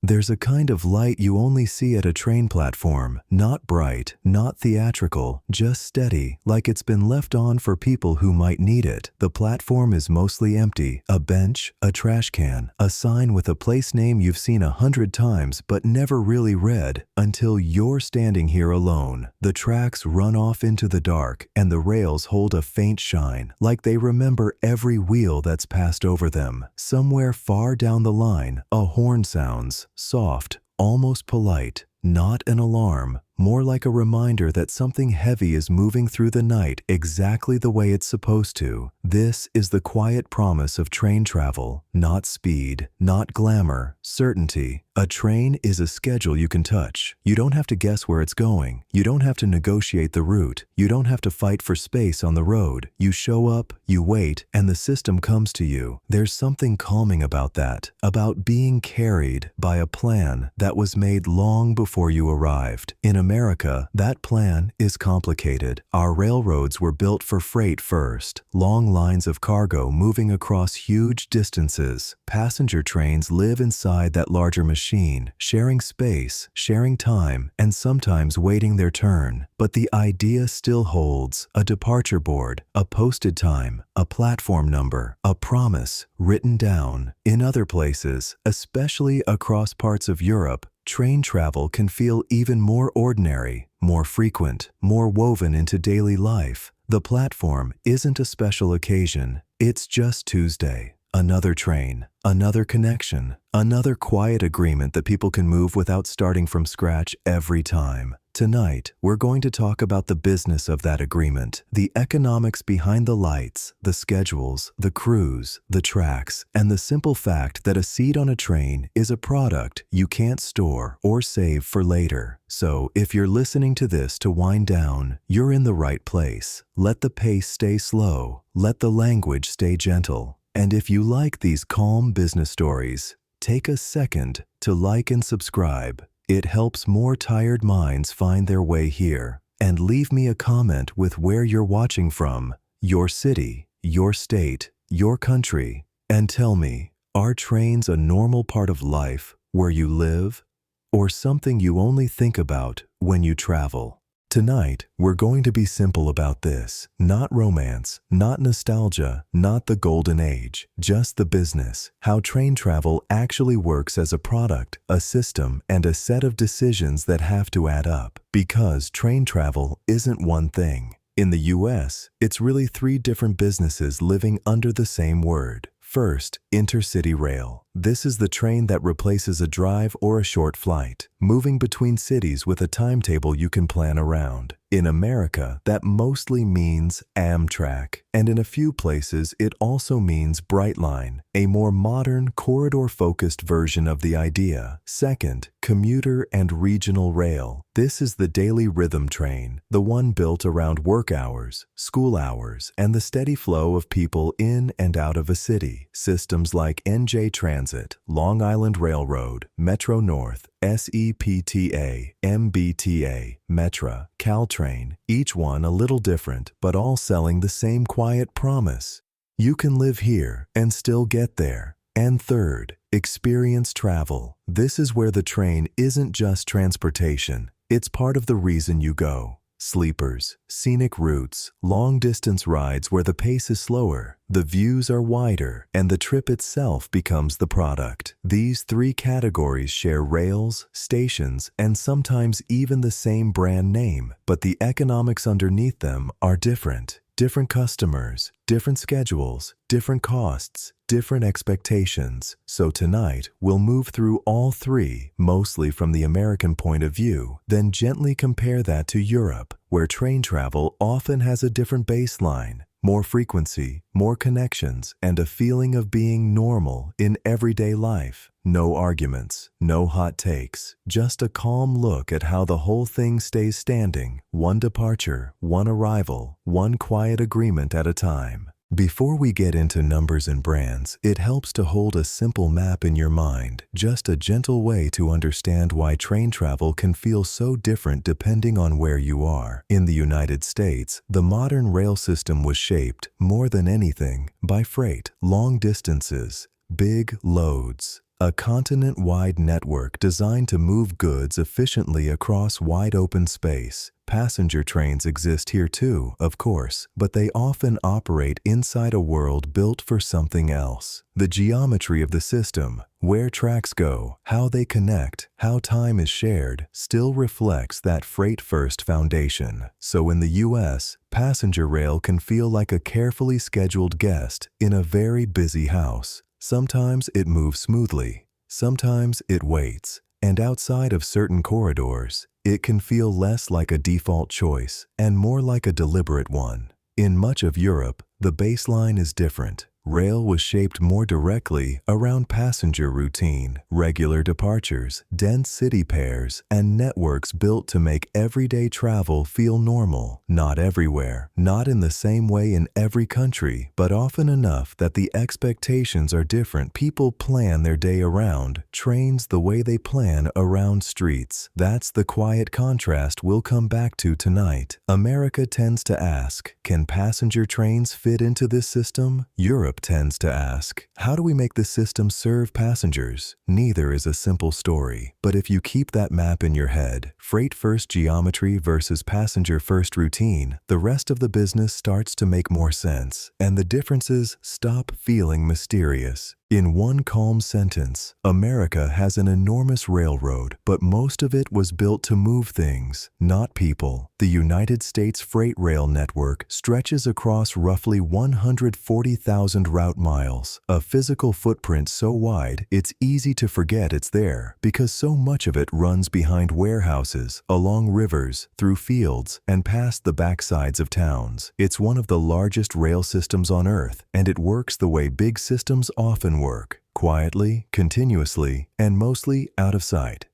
There's a kind of light you only see at a train platform, not bright, not theatrical, just steady, like it's been left on for people who might need it. The platform is mostly empty, a bench, a trash can, a sign with a place name you've seen 100 times but never really read, until you're standing here alone. The tracks run off into the dark, and the rails hold a faint shine, like they remember every wheel that's passed over them. Somewhere far down the line, a horn sounds, soft, almost polite, not an alarm, more like a reminder that something heavy is moving through the night exactly the way it's supposed to. This is the quiet promise of train travel, not speed, not glamour, certainty. A train is a schedule you can touch. You don't have to guess where it's going. You don't have to negotiate the route. You don't have to fight for space on the road. You show up, you wait, and the system comes to you. There's something calming about that, about being carried by a plan that was made long before you arrived. In America, that plan is complicated. Our railroads were built for freight first, long lines of cargo moving across huge distances. Passenger trains live inside that larger machine, sharing space, sharing time, and sometimes waiting their turn. But the idea still holds: a departure board, a posted time, a platform number, a promise written down. In other places, especially across parts of Europe, train travel can feel even more ordinary, more frequent, more woven into daily life. The platform isn't a special occasion. It's just Tuesday. Another train, another connection, another quiet agreement that people can move without starting from scratch every time. Tonight, we're going to talk about the business of that agreement, the economics behind the lights, the schedules, the crews, the tracks, and the simple fact that a seat on a train is a product you can't store or save for later. So, if you're listening to this to wind down, you're in the right place. Let the pace stay slow. Let the language stay gentle. And if you like these calm business stories, take a second to like and subscribe. It helps more tired minds find their way here. And leave me a comment with where you're watching from, your city, your state, your country. And tell me, are trains a normal part of life where you live, or something you only think about when you travel? Tonight, we're going to be simple about this. Not romance, not nostalgia, not the golden age, just the business. How train travel actually works as a product, a system, and a set of decisions that have to add up. Because train travel isn't one thing. In the US, it's really 3 different businesses living under the same word. First, Intercity Rail. This is the train that replaces a drive or a short flight, moving between cities with a timetable you can plan around. In America, that mostly means Amtrak, and in a few places it also means Brightline, a more modern, corridor-focused version of the idea. Second, Commuter and Regional Rail. This is the daily rhythm train, the one built around work hours, school hours, and the steady flow of people in and out of a city. Systems like NJ Transit, Long Island Railroad, Metro North, SEPTA, MBTA, Metra, Caltrain, each one a little different, but all selling the same quiet promise: you can live here and still get there. And third, experience travel. This is where the train isn't just transportation, it's part of the reason you go. Sleepers, scenic routes, long-distance rides where the pace is slower, the views are wider, and the trip itself becomes the product. These 3 categories share rails, stations, and sometimes even the same brand name, but the economics underneath them are different. Different customers, different schedules, different costs, different expectations. So tonight, we'll move through all 3, mostly from the American point of view, then gently compare that to Europe, where train travel often has a different baseline, more frequency, more connections, and a feeling of being normal in everyday life. No arguments, no hot takes, just a calm look at how the whole thing stays standing, one departure, one arrival, one quiet agreement at a time. Before we get into numbers and brands, it helps to hold a simple map in your mind, just a gentle way to understand why train travel can feel so different depending on where you are. In the United States, the modern rail system was shaped, more than anything, by freight, long distances, big loads. a continent-wide network designed to move goods efficiently across wide-open space. Passenger trains exist here too, of course, but they often operate inside a world built for something else. The geometry of the system, where tracks go, how they connect, how time is shared, still reflects that freight-first foundation. So in the US, passenger rail can feel like a carefully scheduled guest in a very busy house. Sometimes it moves smoothly, sometimes it waits, and outside of certain corridors, it can feel less like a default choice and more like a deliberate one. In much of Europe, the baseline is different. Rail was shaped more directly around passenger routine, regular departures, dense city pairs, and networks built to make everyday travel feel normal. Not everywhere, not in the same way in every country, but often enough that the expectations are different. People plan their day around trains the way they plan around streets. That's the quiet contrast we'll come back to tonight. America tends to ask, can passenger trains fit into this system? Europe tends to ask, how do we make the system serve passengers? Neither is a simple story, but if you keep that map in your head, freight-first geometry versus passenger-first routine, the rest of the business starts to make more sense, and the differences stop feeling mysterious. In one calm sentence, America has an enormous railroad, but most of it was built to move things, not people. The United States freight rail network stretches across roughly 140,000 route miles, a physical footprint so wide it's easy to forget it's there, because so much of it runs behind warehouses, along rivers, through fields, and past the backsides of towns. It's one of the largest rail systems on Earth, and it works the way big systems often work, quietly, continuously, and mostly out of sight.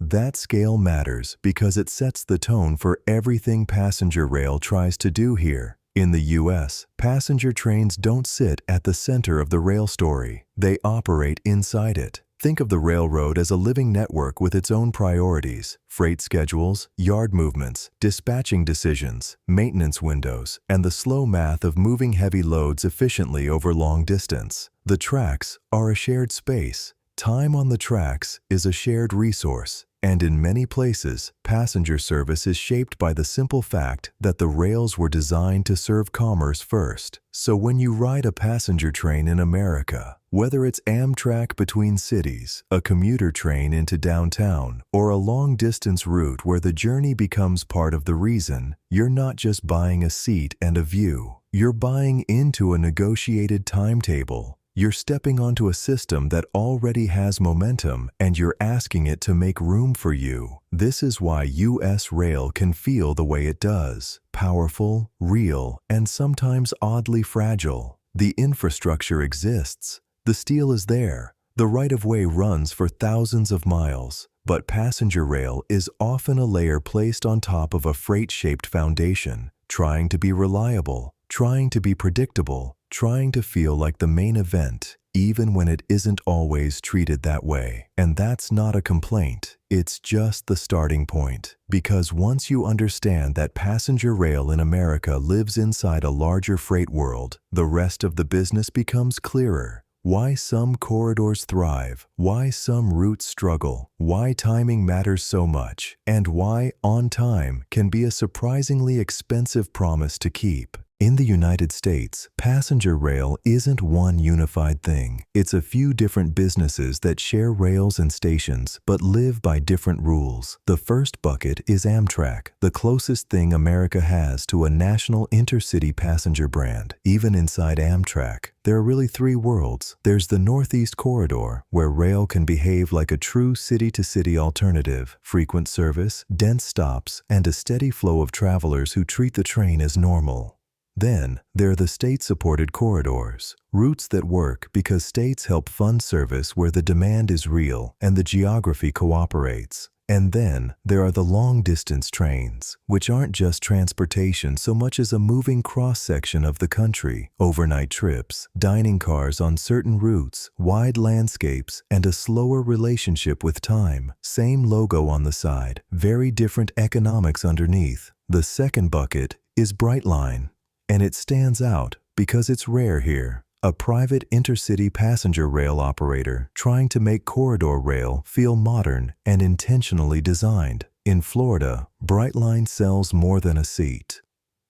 That scale matters because it sets the tone for everything passenger rail tries to do here. In the US, passenger trains don't sit at the center of the rail story. They operate inside it. Think of the railroad as a living network with its own priorities, freight schedules, yard movements, dispatching decisions, maintenance windows, and the slow math of moving heavy loads efficiently over long distance. The tracks are a shared space. Time on the tracks is a shared resource. And in many places, passenger service is shaped by the simple fact that the rails were designed to serve commerce first. So when you ride a passenger train in America, whether it's Amtrak between cities, a commuter train into downtown, or a long-distance route where the journey becomes part of the reason, you're not just buying a seat and a view. You're buying into a negotiated timetable. You're stepping onto a system that already has momentum, and you're asking it to make room for you. This is why US rail can feel the way it does. Powerful, real, and sometimes oddly fragile. The infrastructure exists. The steel is there. The right-of-way runs for thousands of miles. But passenger rail is often a layer placed on top of a freight-shaped foundation, trying to be reliable, trying to be predictable, trying to feel like the main event, even when it isn't always treated that way. And that's not a complaint, it's just the starting point. Because once you understand that passenger rail in America lives inside a larger freight world, the rest of the business becomes clearer. Why some corridors thrive, why some routes struggle, why timing matters so much, and why on time can be a surprisingly expensive promise to keep. In the United States, passenger rail isn't one unified thing. It's a few different businesses that share rails and stations, but live by different rules. The first bucket is Amtrak, the closest thing America has to a national intercity passenger brand. Even inside Amtrak, there are really three worlds. There's the Northeast Corridor, where rail can behave like a true city-to-city alternative, frequent service, dense stops, and a steady flow of travelers who treat the train as normal. Then, there are the state-supported corridors, routes that work because states help fund service where the demand is real and the geography cooperates. And then, there are the long-distance trains, which aren't just transportation so much as a moving cross-section of the country, overnight trips, dining cars on certain routes, wide landscapes, and a slower relationship with time. Same logo on the side, very different economics underneath. The second bucket is Brightline. And it stands out because it's rare here. a private intercity passenger rail operator trying to make corridor rail feel modern and intentionally designed. In Florida, Brightline sells more than a seat.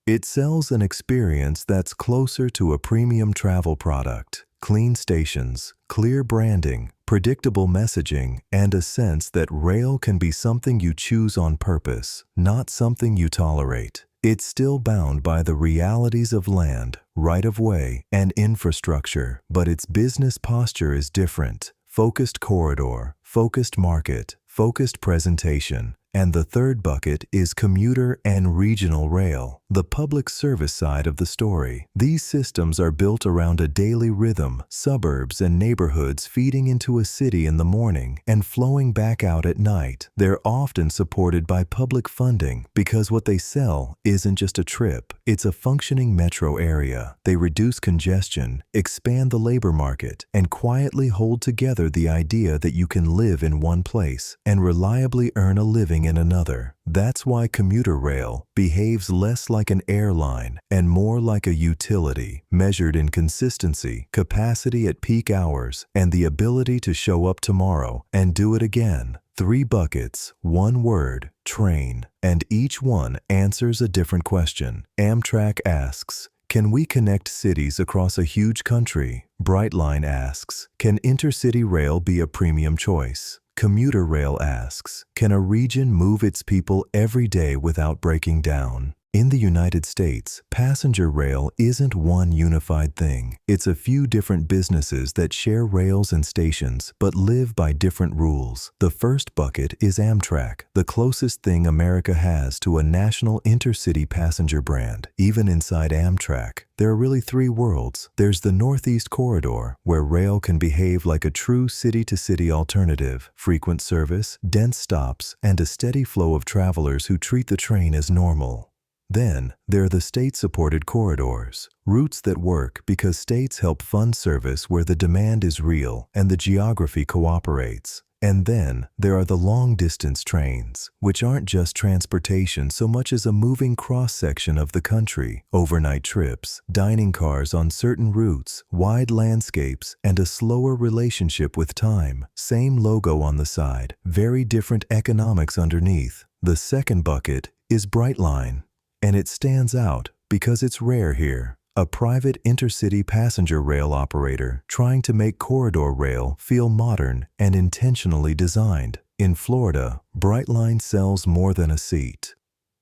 It sells an experience that's closer to a premium travel product. Clean stations, clear branding, predictable messaging, and a sense that rail can be something you choose on purpose, not something you tolerate. It's still bound by the realities of land, right-of-way, and infrastructure, but its business posture is different. Focused corridor, focused market, focused presentation. And the third bucket is commuter and regional rail, the public service side of the story. These systems are built around a daily rhythm, suburbs and neighborhoods feeding into a city in the morning and flowing back out at night. They're often supported by public funding because what they sell isn't just a trip, it's a functioning metro area. They reduce congestion, expand the labor market, and quietly hold together the idea that you can live in one place and reliably earn a living in another. That's why commuter rail behaves less like an airline and more like a utility, measured in consistency, capacity at peak hours, and the ability to show up tomorrow and do it again. 3 buckets, 1 word, train, and each one answers a different question. Amtrak asks, can we connect cities across a huge country? Brightline asks, can intercity rail be a premium choice? Commuter rail asks, can a region move its people every day without breaking down? In the United States, passenger rail isn't one unified thing. It's a few different businesses that share rails and stations, but live by different rules. The first bucket is Amtrak, the closest thing America has to a national intercity passenger brand. Even inside Amtrak, there are really 3 worlds. There's the Northeast Corridor, where rail can behave like a true city-to-city alternative, frequent service, dense stops, and a steady flow of travelers who treat the train as normal. Then, there are the state-supported corridors, routes that work because states help fund service where the demand is real and the geography cooperates. And then, there are the long-distance trains, which aren't just transportation so much as a moving cross-section of the country, overnight trips, dining cars on certain routes, wide landscapes, and a slower relationship with time. Same logo on the side, very different economics underneath. The second bucket is Brightline. And it stands out because it's rare here. A private intercity passenger rail operator trying to make corridor rail feel modern and intentionally designed. In Florida, Brightline sells more than a seat.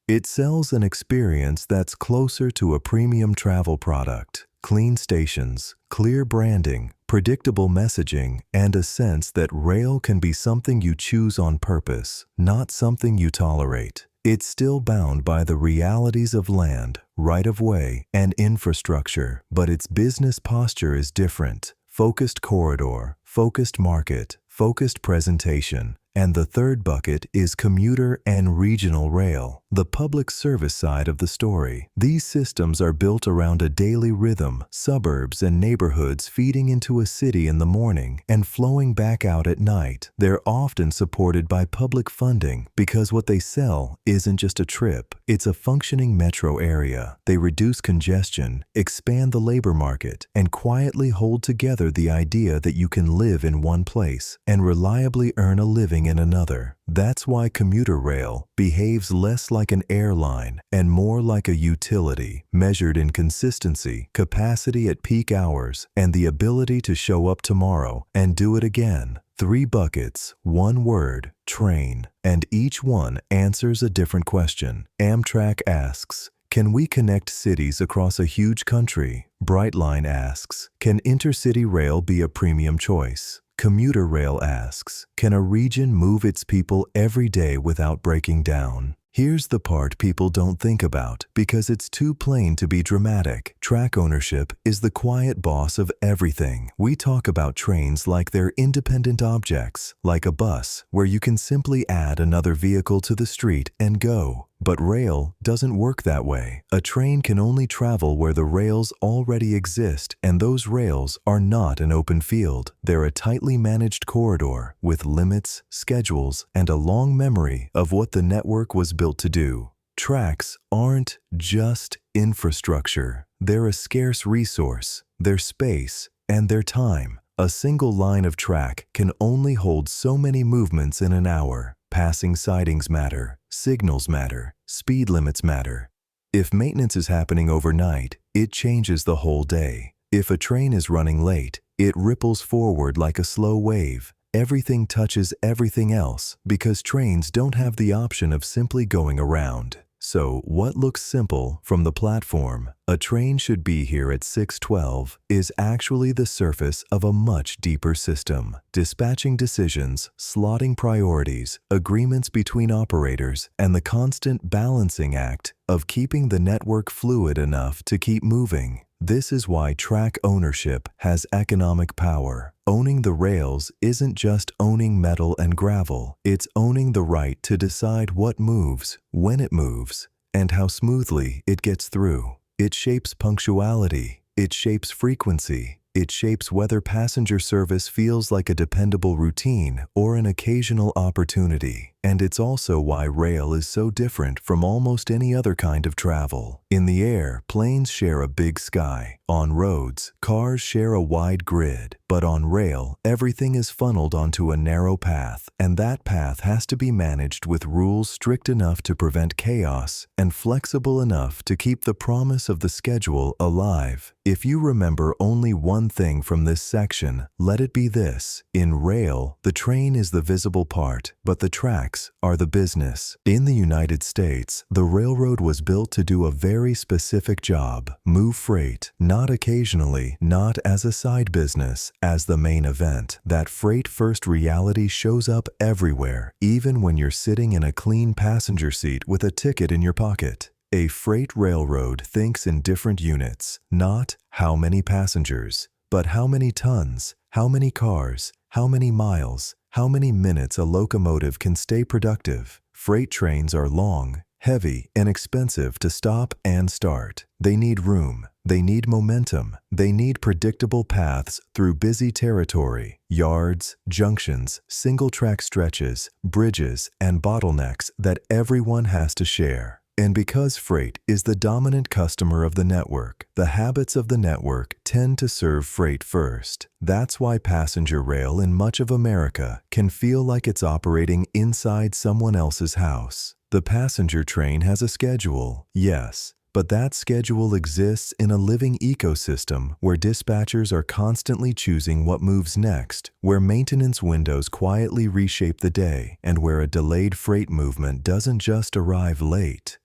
It sells an experience that's closer to a premium travel product. Clean stations, clear branding, predictable messaging, and a sense that rail can be something you choose on purpose, not something you tolerate. It's still bound by the realities of land, right-of-way, and infrastructure, but its business posture is different. Focused corridor, focused market, focused presentation. And the third bucket is commuter and regional rail, the public service side of the story. These systems are built around a daily rhythm, suburbs and neighborhoods feeding into a city in the morning and flowing back out at night. They're often supported by public funding because what they sell isn't just a trip, it's a functioning metro area. They reduce congestion, expand the labor market, and quietly hold together the idea that you can live in one place and reliably earn a living in another. That's why commuter rail behaves less like an airline and more like a utility, measured in consistency, capacity at peak hours, and the ability to show up tomorrow and do it again. 3 buckets, 1 word, train, and each one answers a different question. Amtrak asks, can we connect cities across a huge country? Brightline asks, can intercity rail be a premium choice? Commuter rail asks, can a region move its people every day without breaking down? Here's the part people don't think about because it's too plain to be dramatic. Track ownership is the quiet boss of everything. We talk about trains like they're independent objects, like a bus, where you can simply add another vehicle to the street and go. But rail doesn't work that way. A train can only travel where the rails already exist, and those rails are not an open field. They're a tightly managed corridor with limits, schedules, and a long memory of what the network was built to do. Tracks aren't just infrastructure. They're a scarce resource, their space, and their time. A single line of track can only hold so many movements in an hour. Passing sidings matter, signals matter, speed limits matter. If maintenance is happening overnight, it changes the whole day. If a train is running late, it ripples forward like a slow wave. Everything touches everything else because trains don't have the option of simply going around. So, what looks simple from the platform, a train should be here at 6:12, is actually the surface of a much deeper system. Dispatching decisions, slotting priorities, agreements between operators, and the constant balancing act of keeping the network fluid enough to keep moving. This is why track ownership has economic power. Owning the rails isn't just owning metal and gravel. It's owning the right to decide what moves, when it moves, and how smoothly it gets through. It shapes punctuality. It shapes frequency. It shapes whether passenger service feels like a dependable routine or an occasional opportunity. And it's also why rail is so different from almost any other kind of travel. In the air, planes share a big sky. On roads, cars share a wide grid. But on rail, everything is funneled onto a narrow path, and that path has to be managed with rules strict enough to prevent chaos and flexible enough to keep the promise of the schedule alive. If you remember only one thing from this section, let it be this. In rail, the train is the visible part, but the tracks are the business. In the United States, the railroad was built to do a very specific job: move freight, not occasionally, not as a side business, as the main event. That freight-first reality shows up everywhere, even when you're sitting in a clean passenger seat with a ticket in your pocket. A freight railroad thinks in different units, not how many passengers, but how many tons, how many cars, how many miles, how many minutes a locomotive can stay productive. Freight trains are long, heavy, and expensive to stop and start. They need room. They need momentum. They need predictable paths through busy territory, yards, junctions, single-track stretches, bridges, and bottlenecks that everyone has to share. And because freight is the dominant customer of the network, the habits of the network tend to serve freight first. That's why passenger rail in much of America can feel like it's operating inside someone else's house. The passenger train has a schedule, yes, but that schedule exists in a living ecosystem where dispatchers are constantly choosing what moves next, where maintenance windows quietly reshape the day, and where a delayed freight movement doesn't just arrive late.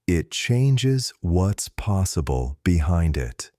It changes what's possible behind it.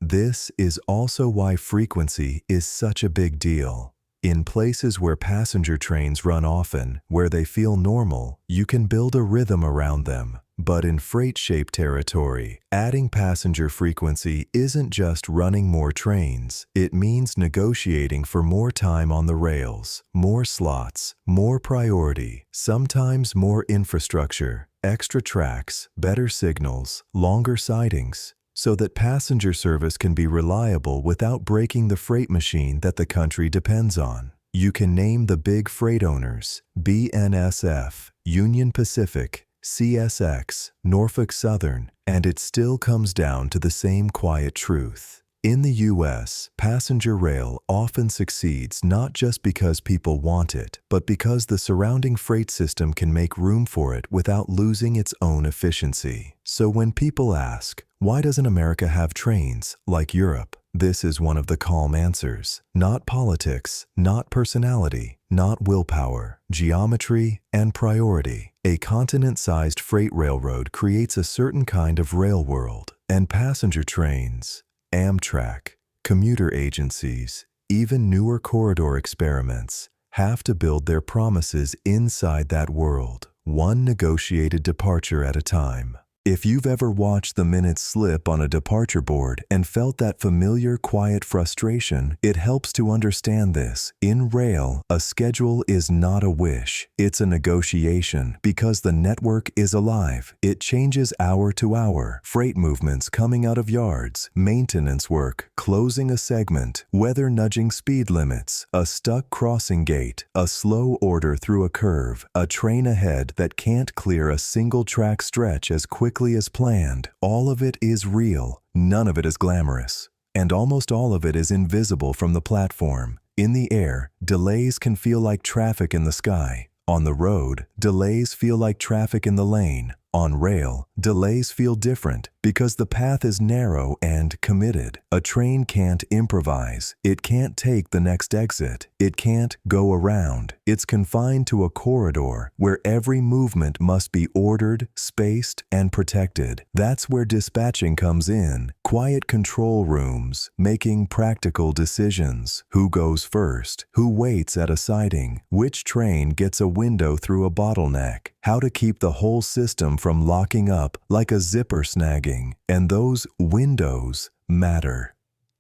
This is also why frequency is such a big deal. In places where passenger trains run often, where they feel normal, you can build a rhythm around them. But in freight-shaped territory, adding passenger frequency isn't just running more trains. It means negotiating for more time on the rails, more slots, more priority, sometimes more infrastructure, extra tracks, better signals, longer sidings, so that passenger service can be reliable without breaking the freight machine that the country depends on. You can name the big freight owners: BNSF, Union Pacific, CSX, Norfolk Southern, and it still comes down to the same quiet truth. In the U.S., passenger rail often succeeds not just because people want it, but because the surrounding freight system can make room for it without losing its own efficiency. So when people ask, why doesn't America have trains like Europe? This is one of the calm answers. Not politics, not personality, not willpower, geometry, and priority. A continent-sized freight railroad creates a certain kind of rail world, and passenger trains, Amtrak, commuter agencies, even newer corridor experiments have to build their promises inside that world, one negotiated departure at a time. If you've ever watched the minutes slip on a departure board and felt that familiar, quiet frustration, it helps to understand this. In rail, a schedule is not a wish. It's a negotiation because the network is alive. It changes hour to hour. Freight movements coming out of yards, maintenance work, closing a segment, weather nudging speed limits, a stuck crossing gate, a slow order through a curve, a train ahead that can't clear a single track stretch as quickly as planned. All of it is real. None of it is glamorous. And almost all of it is invisible from the platform. In the air, delays can feel like traffic in the sky. On the road, delays feel like traffic in the lane. On rail, delays feel different because the path is narrow and committed. A train can't improvise. It can't take the next exit. It can't go around. It's confined to a corridor where every movement must be ordered, spaced, and protected. That's where dispatching comes in. Quiet control rooms, making practical decisions. Who goes first? Who waits at a siding? Which train gets a window through a bottleneck? How to keep the whole system from locking up like a zipper snagging. And those windows matter.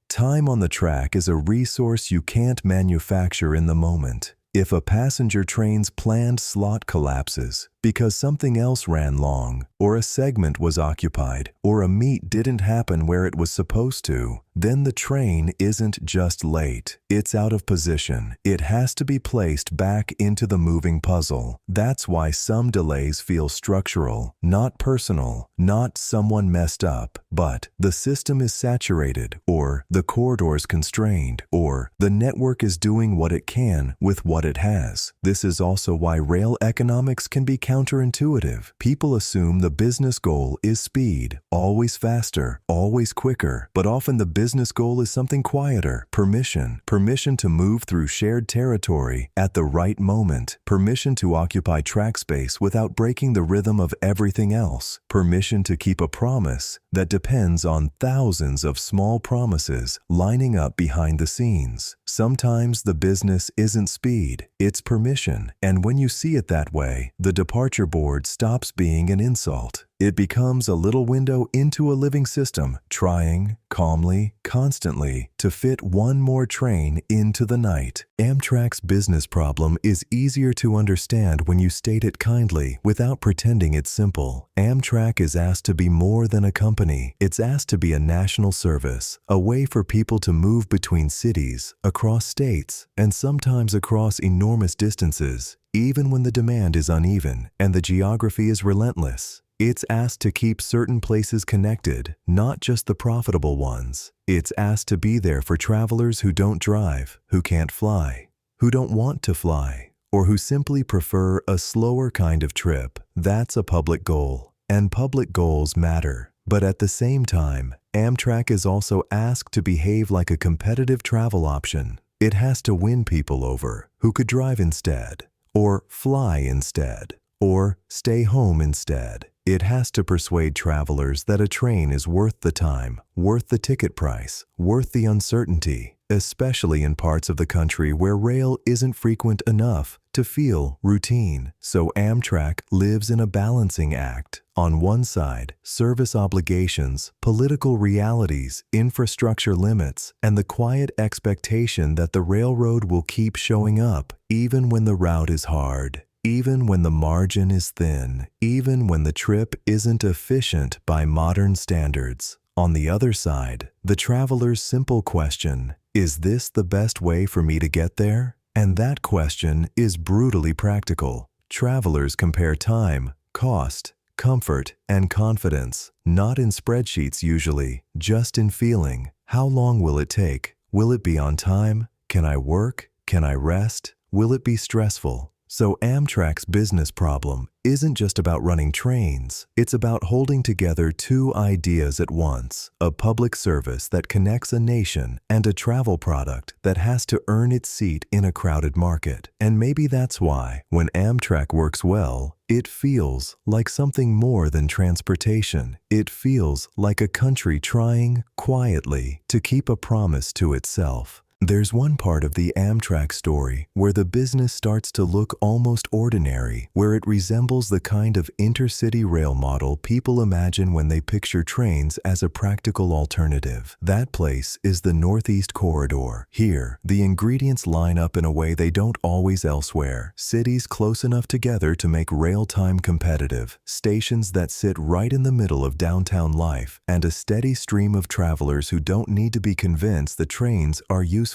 Time on the track is a resource you can't manufacture in the moment. If a passenger train's planned slot collapses because something else ran long, or a segment was occupied, or a meet didn't happen where it was supposed to, then the train isn't just late. It's out of position. It has to be placed back into the moving puzzle. That's why some delays feel structural, not personal, not someone messed up, but the system is saturated, or the corridor's constrained, or the network is doing what it can with what it has. This is also why rail economics can be counterintuitive. People assume the business goal is speed, always faster, always quicker, but often the business goal is something quieter. Permission to move through shared territory at the right moment, permission to occupy track space without breaking the rhythm of everything else, permission to keep a promise that depends on thousands of small promises lining up behind the scenes. Sometimes the business isn't speed, it's permission, and when you see it that way, the departure board stops being an insult. It becomes a little window into a living system, trying, calmly, constantly, to fit one more train into the night. Amtrak's business problem is easier to understand when you state it kindly without pretending it's simple. Amtrak is asked to be more than a company. It's asked to be a national service, a way for people to move between cities, across states, and sometimes across enormous distances, even when the demand is uneven and the geography is relentless. It's asked to keep certain places connected, not just the profitable ones. It's asked to be there for travelers who don't drive, who can't fly, who don't want to fly, or who simply prefer a slower kind of trip. That's a public goal, and public goals matter. But at the same time, Amtrak is also asked to behave like a competitive travel option. It has to win people over who could drive instead, or fly instead, or stay home instead. It has to persuade travelers that a train is worth the time, worth the ticket price, worth the uncertainty, especially in parts of the country where rail isn't frequent enough to feel routine. So Amtrak lives in a balancing act. On one side, service obligations, political realities, infrastructure limits, and the quiet expectation that the railroad will keep showing up, even when the route is hard. Even when the margin is thin, even when the trip isn't efficient by modern standards. On the other side, the traveler's simple question, is this the best way for me to get there? And that question is brutally practical. Travelers compare time, cost, comfort, and confidence, not in spreadsheets usually, just in feeling. How long will it take? Will it be on time? Can I work? Can I rest? Will it be stressful? So Amtrak's business problem isn't just about running trains. It's about holding together two ideas at once, a public service that connects a nation and a travel product that has to earn its seat in a crowded market. And maybe that's why, when Amtrak works well, it feels like something more than transportation. It feels like a country trying, quietly, to keep a promise to itself. There's one part of the Amtrak story where the business starts to look almost ordinary, where it resembles the kind of intercity rail model people imagine when they picture trains as a practical alternative. That place is the Northeast Corridor. Here, the ingredients line up in a way they don't always elsewhere. Cities close enough together to make rail time competitive, stations that sit right in the middle of downtown life, and a steady stream of travelers who don't need to be convinced the trains are useful.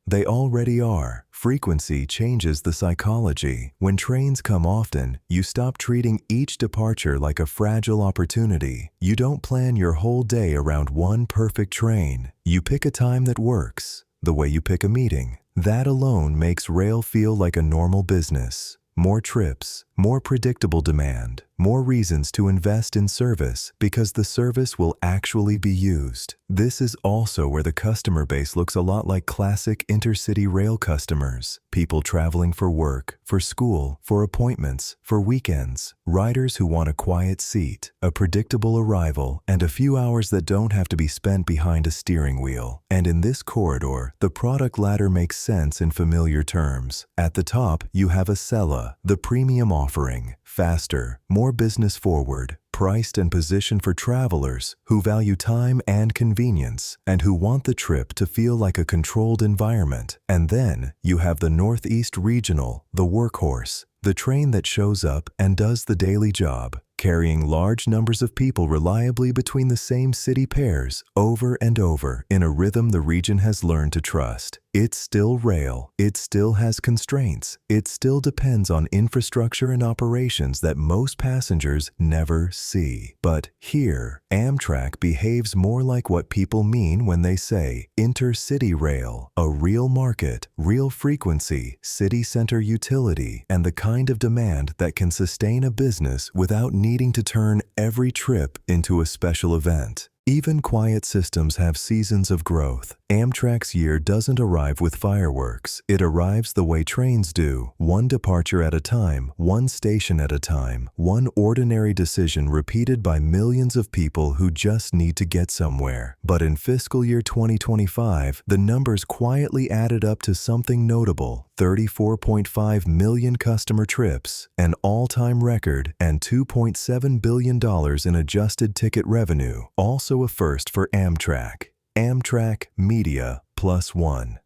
They already are. Frequency changes the psychology. When trains come often, you stop treating each departure like a fragile opportunity. You don't plan your whole day around one perfect train. You pick a time that works, the way you pick a meeting. That alone makes rail feel like a normal business. More trips, more predictable demand, more reasons to invest in service because the service will actually be used. This is also where the customer base looks a lot like classic intercity rail customers. People traveling for work, for school, for appointments, for weekends. Riders who want a quiet seat, a predictable arrival, and a few hours that don't have to be spent behind a steering wheel. And in this corridor, the product ladder makes sense in familiar terms. At the top, you have a Acela, the premium offering, faster, more business forward, priced and positioned for travelers who value time and convenience and who want the trip to feel like a controlled environment. And then you have the Northeast Regional, the workhorse, the train that shows up and does the daily job, carrying large numbers of people reliably between the same city pairs over and over in a rhythm the region has learned to trust. It's still rail, it still has constraints, it still depends on infrastructure and operations that most passengers never see. But here, Amtrak behaves more like what people mean when they say intercity rail, a real market, real frequency, city center utility, and the kind of demand that can sustain a business without needing to turn every trip into a special event. Even quiet systems have seasons of growth. Amtrak's year doesn't arrive with fireworks. It arrives the way trains do, one departure at a time, one station at a time, one ordinary decision repeated by millions of people who just need to get somewhere. But in fiscal year 2025, the numbers quietly added up to something notable: 34.5 million customer trips, an all-time record, and $2.7 billion in adjusted ticket revenue, also a first for Amtrak. Amtrak Media +1.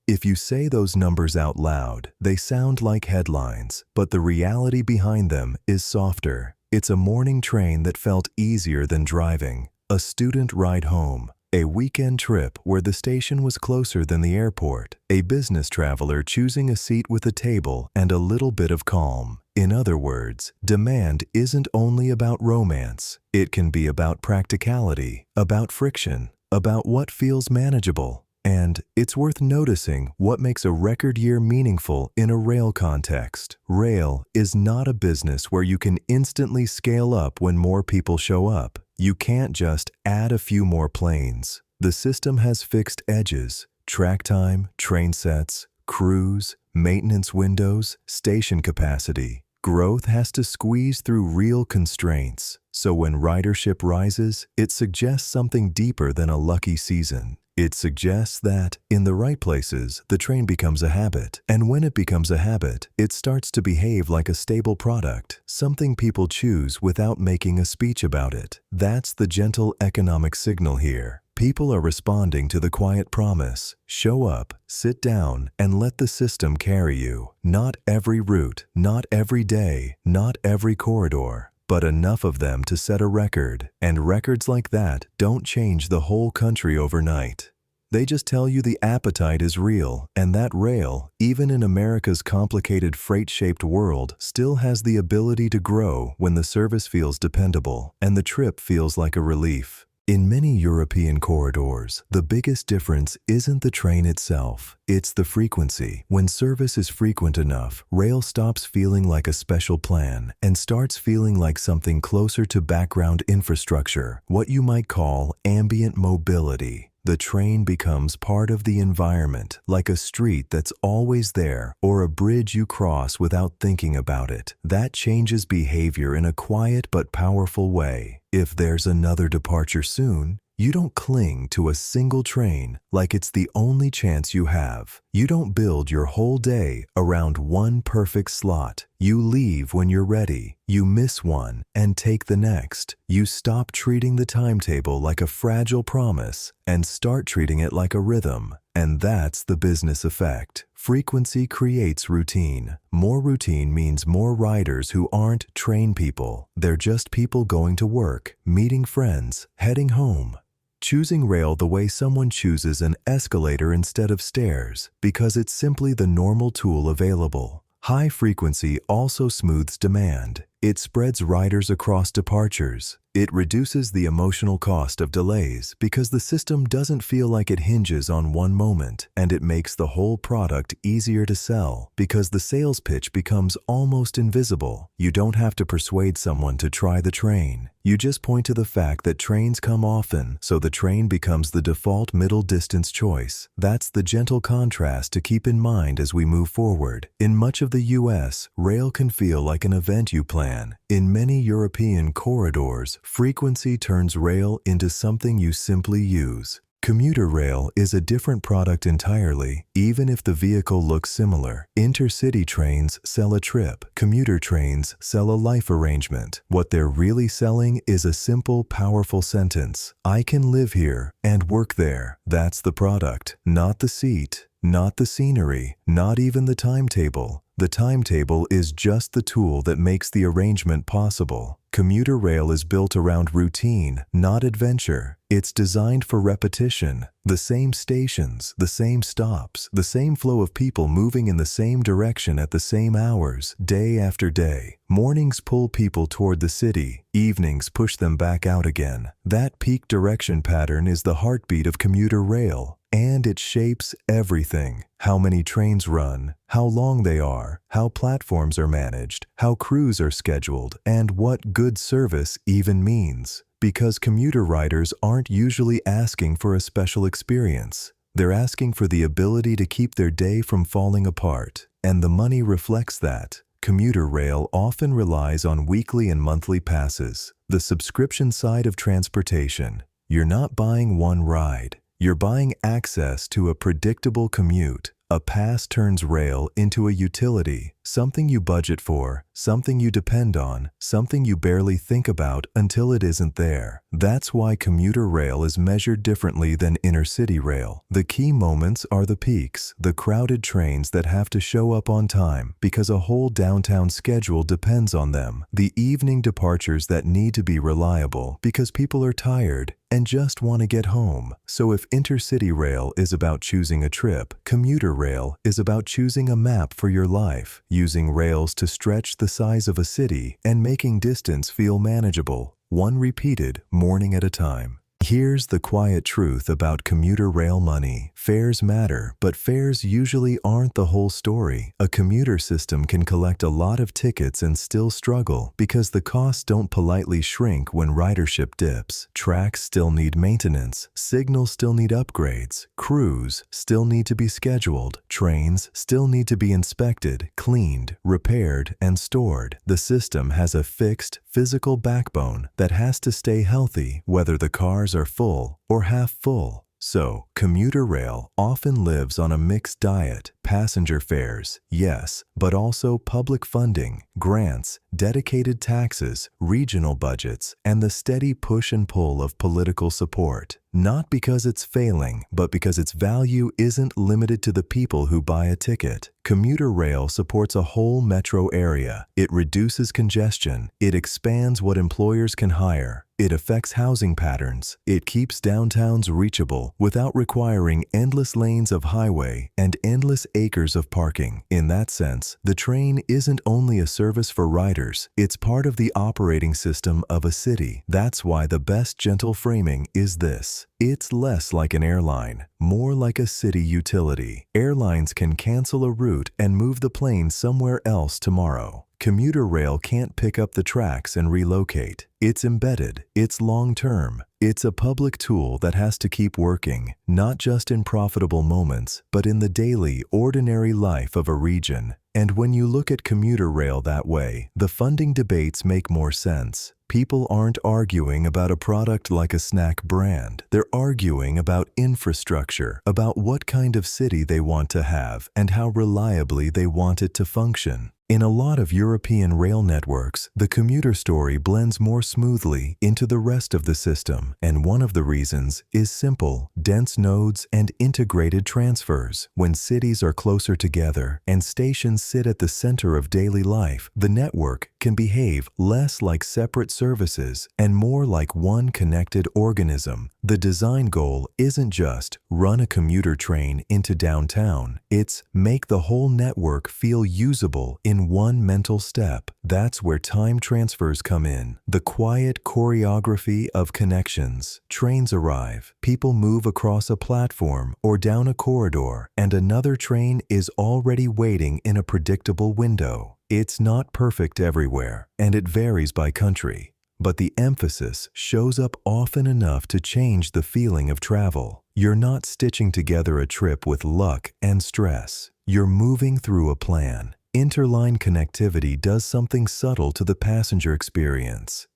If you say those numbers out loud, they sound like headlines, but the reality behind them is softer. It's a morning train that felt easier than driving, a student ride home, a weekend trip where the station was closer than the airport, a business traveler choosing a seat with a table and a little bit of calm. In other words, demand isn't only about romance. It can be about practicality, about friction, about what feels manageable. And it's worth noticing what makes a record year meaningful in a rail context. Rail is not a business where you can instantly scale up when more people show up. You can't just add a few more planes. The system has fixed edges: track time, train sets, crews, maintenance windows, station capacity. Growth has to squeeze through real constraints. So when ridership rises, it suggests something deeper than a lucky season. It suggests that, in the right places, the train becomes a habit. And when it becomes a habit, it starts to behave like a stable product, something people choose without making a speech about it. That's the gentle economic signal here. People are responding to the quiet promise: show up, sit down, and let the system carry you. Not every route, not every day, not every corridor, but enough of them to set a record. And records like that don't change the whole country overnight. They just tell you the appetite is real, and that rail, even in America's complicated freight-shaped world, still has the ability to grow when the service feels dependable and the trip feels like a relief. In many European corridors, the biggest difference isn't the train itself, it's the frequency. When service is frequent enough, rail stops feeling like a special plan and starts feeling like something closer to background infrastructure, what you might call ambient mobility. The train becomes part of the environment, like a street that's always there or a bridge you cross without thinking about it. That changes behavior in a quiet but powerful way. If there's another departure soon, You don't cling to a single train like it's the only chance you have. You don't build your whole day around one perfect slot. You leave when you're ready. You miss one and take the next. You stop treating the timetable like a fragile promise and start treating it like a rhythm. And that's the business effect. Frequency creates routine. More routine means more riders who aren't train people. They're just people going to work, meeting friends, heading home. Choosing rail the way someone chooses an escalator instead of stairs, because it's simply the normal tool available. High frequency also smooths demand. It spreads riders across departures. It reduces the emotional cost of delays because the system doesn't feel like it hinges on one moment, and it makes the whole product easier to sell because the sales pitch becomes almost invisible. You don't have to persuade someone to try the train. You just point to the fact that trains come often, so the train becomes the default middle distance choice. That's the gentle contrast to keep in mind as we move forward. In much of the US, rail can feel like an event you plan. In many European corridors, frequency turns rail into something you simply use. Commuter rail is a different product entirely, even if the vehicle looks similar. Intercity trains sell a trip. Commuter trains sell a life arrangement. What they're really selling is a simple, powerful sentence. I can live here and work there. That's the product, not the seat, not the scenery, not even the timetable. The timetable is just the tool that makes the arrangement possible. Commuter rail is built around routine, not adventure. It's designed for repetition. The same stations, the same stops, the same flow of people moving in the same direction at the same hours, day after day. Mornings pull people toward the city. Evenings push them back out again. That peak direction pattern is the heartbeat of commuter rail. And it shapes everything. How many trains run, how long they are, how platforms are managed, how crews are scheduled, and what good service even means. Because commuter riders aren't usually asking for a special experience. They're asking for the ability to keep their day from falling apart. And the money reflects that. Commuter rail often relies on weekly and monthly passes, the subscription side of transportation. You're not buying one ride. You're buying access to a predictable commute. A pass turns rail into a utility, something you budget for, something you depend on, something you barely think about until it isn't there. That's why commuter rail is measured differently than intercity rail. The key moments are the peaks, the crowded trains that have to show up on time because a whole downtown schedule depends on them. The evening departures that need to be reliable because people are tired and just want to get home. So if intercity rail is about choosing a trip, commuter rail is about choosing a map for your life, using rails to stretch the size of a city and making distance feel manageable, one repeated morning at a time. Here's the quiet truth about commuter rail money. Fares matter, but fares usually aren't the whole story. A commuter system can collect a lot of tickets and still struggle because the costs don't politely shrink when ridership dips. Tracks still need maintenance, signals still need upgrades, crews still need to be scheduled, trains still need to be inspected, cleaned, repaired, and stored. The system has a fixed, physical backbone that has to stay healthy whether the cars are full or half full. So, commuter rail often lives on a mixed diet. Passenger fares, yes, but also public funding, grants, dedicated taxes, regional budgets, and the steady push and pull of political support. Not because it's failing, but because its value isn't limited to the people who buy a ticket. Commuter rail supports a whole metro area. It reduces congestion. It expands what employers can hire. It affects housing patterns. It keeps downtowns reachable without requiring endless lanes of highway and endless acres of parking. In that sense, the train isn't only a service for riders, it's part of the operating system of a city. That's why the best gentle framing is this. It's less like an airline, more like a city utility. Airlines can cancel a route and move the plane somewhere else tomorrow. Commuter rail can't pick up the tracks and relocate. It's embedded, it's long-term. It's a public tool that has to keep working, not just in profitable moments, but in the daily, ordinary life of a region. And when you look at commuter rail that way, the funding debates make more sense. People aren't arguing about a product like a snack brand. They're arguing about infrastructure, about what kind of city they want to have and how reliably they want it to function. In a lot of European rail networks, the commuter story blends more smoothly into the rest of the system, and one of the reasons is simple: dense nodes and integrated transfers. When cities are closer together and stations sit at the center of daily life, the network can behave less like separate services and more like one connected organism. The design goal isn't just run a commuter train into downtown, it's make the whole network feel usable in one mental step. That's where time transfers come in. The quiet choreography of connections. Trains arrive, people move across a platform or down a corridor, and another train is already waiting in a predictable window. It's not perfect everywhere, and it varies by country, but the emphasis shows up often enough to change the feeling of travel. You're not stitching together a trip with luck and stress. You're moving through a plan. Interline connectivity does something subtle to the passenger experience.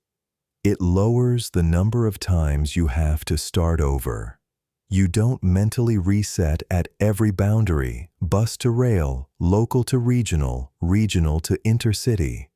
It lowers the number of times you have to start over. You don't mentally reset at every boundary: bus to rail, local to regional, regional to intercity.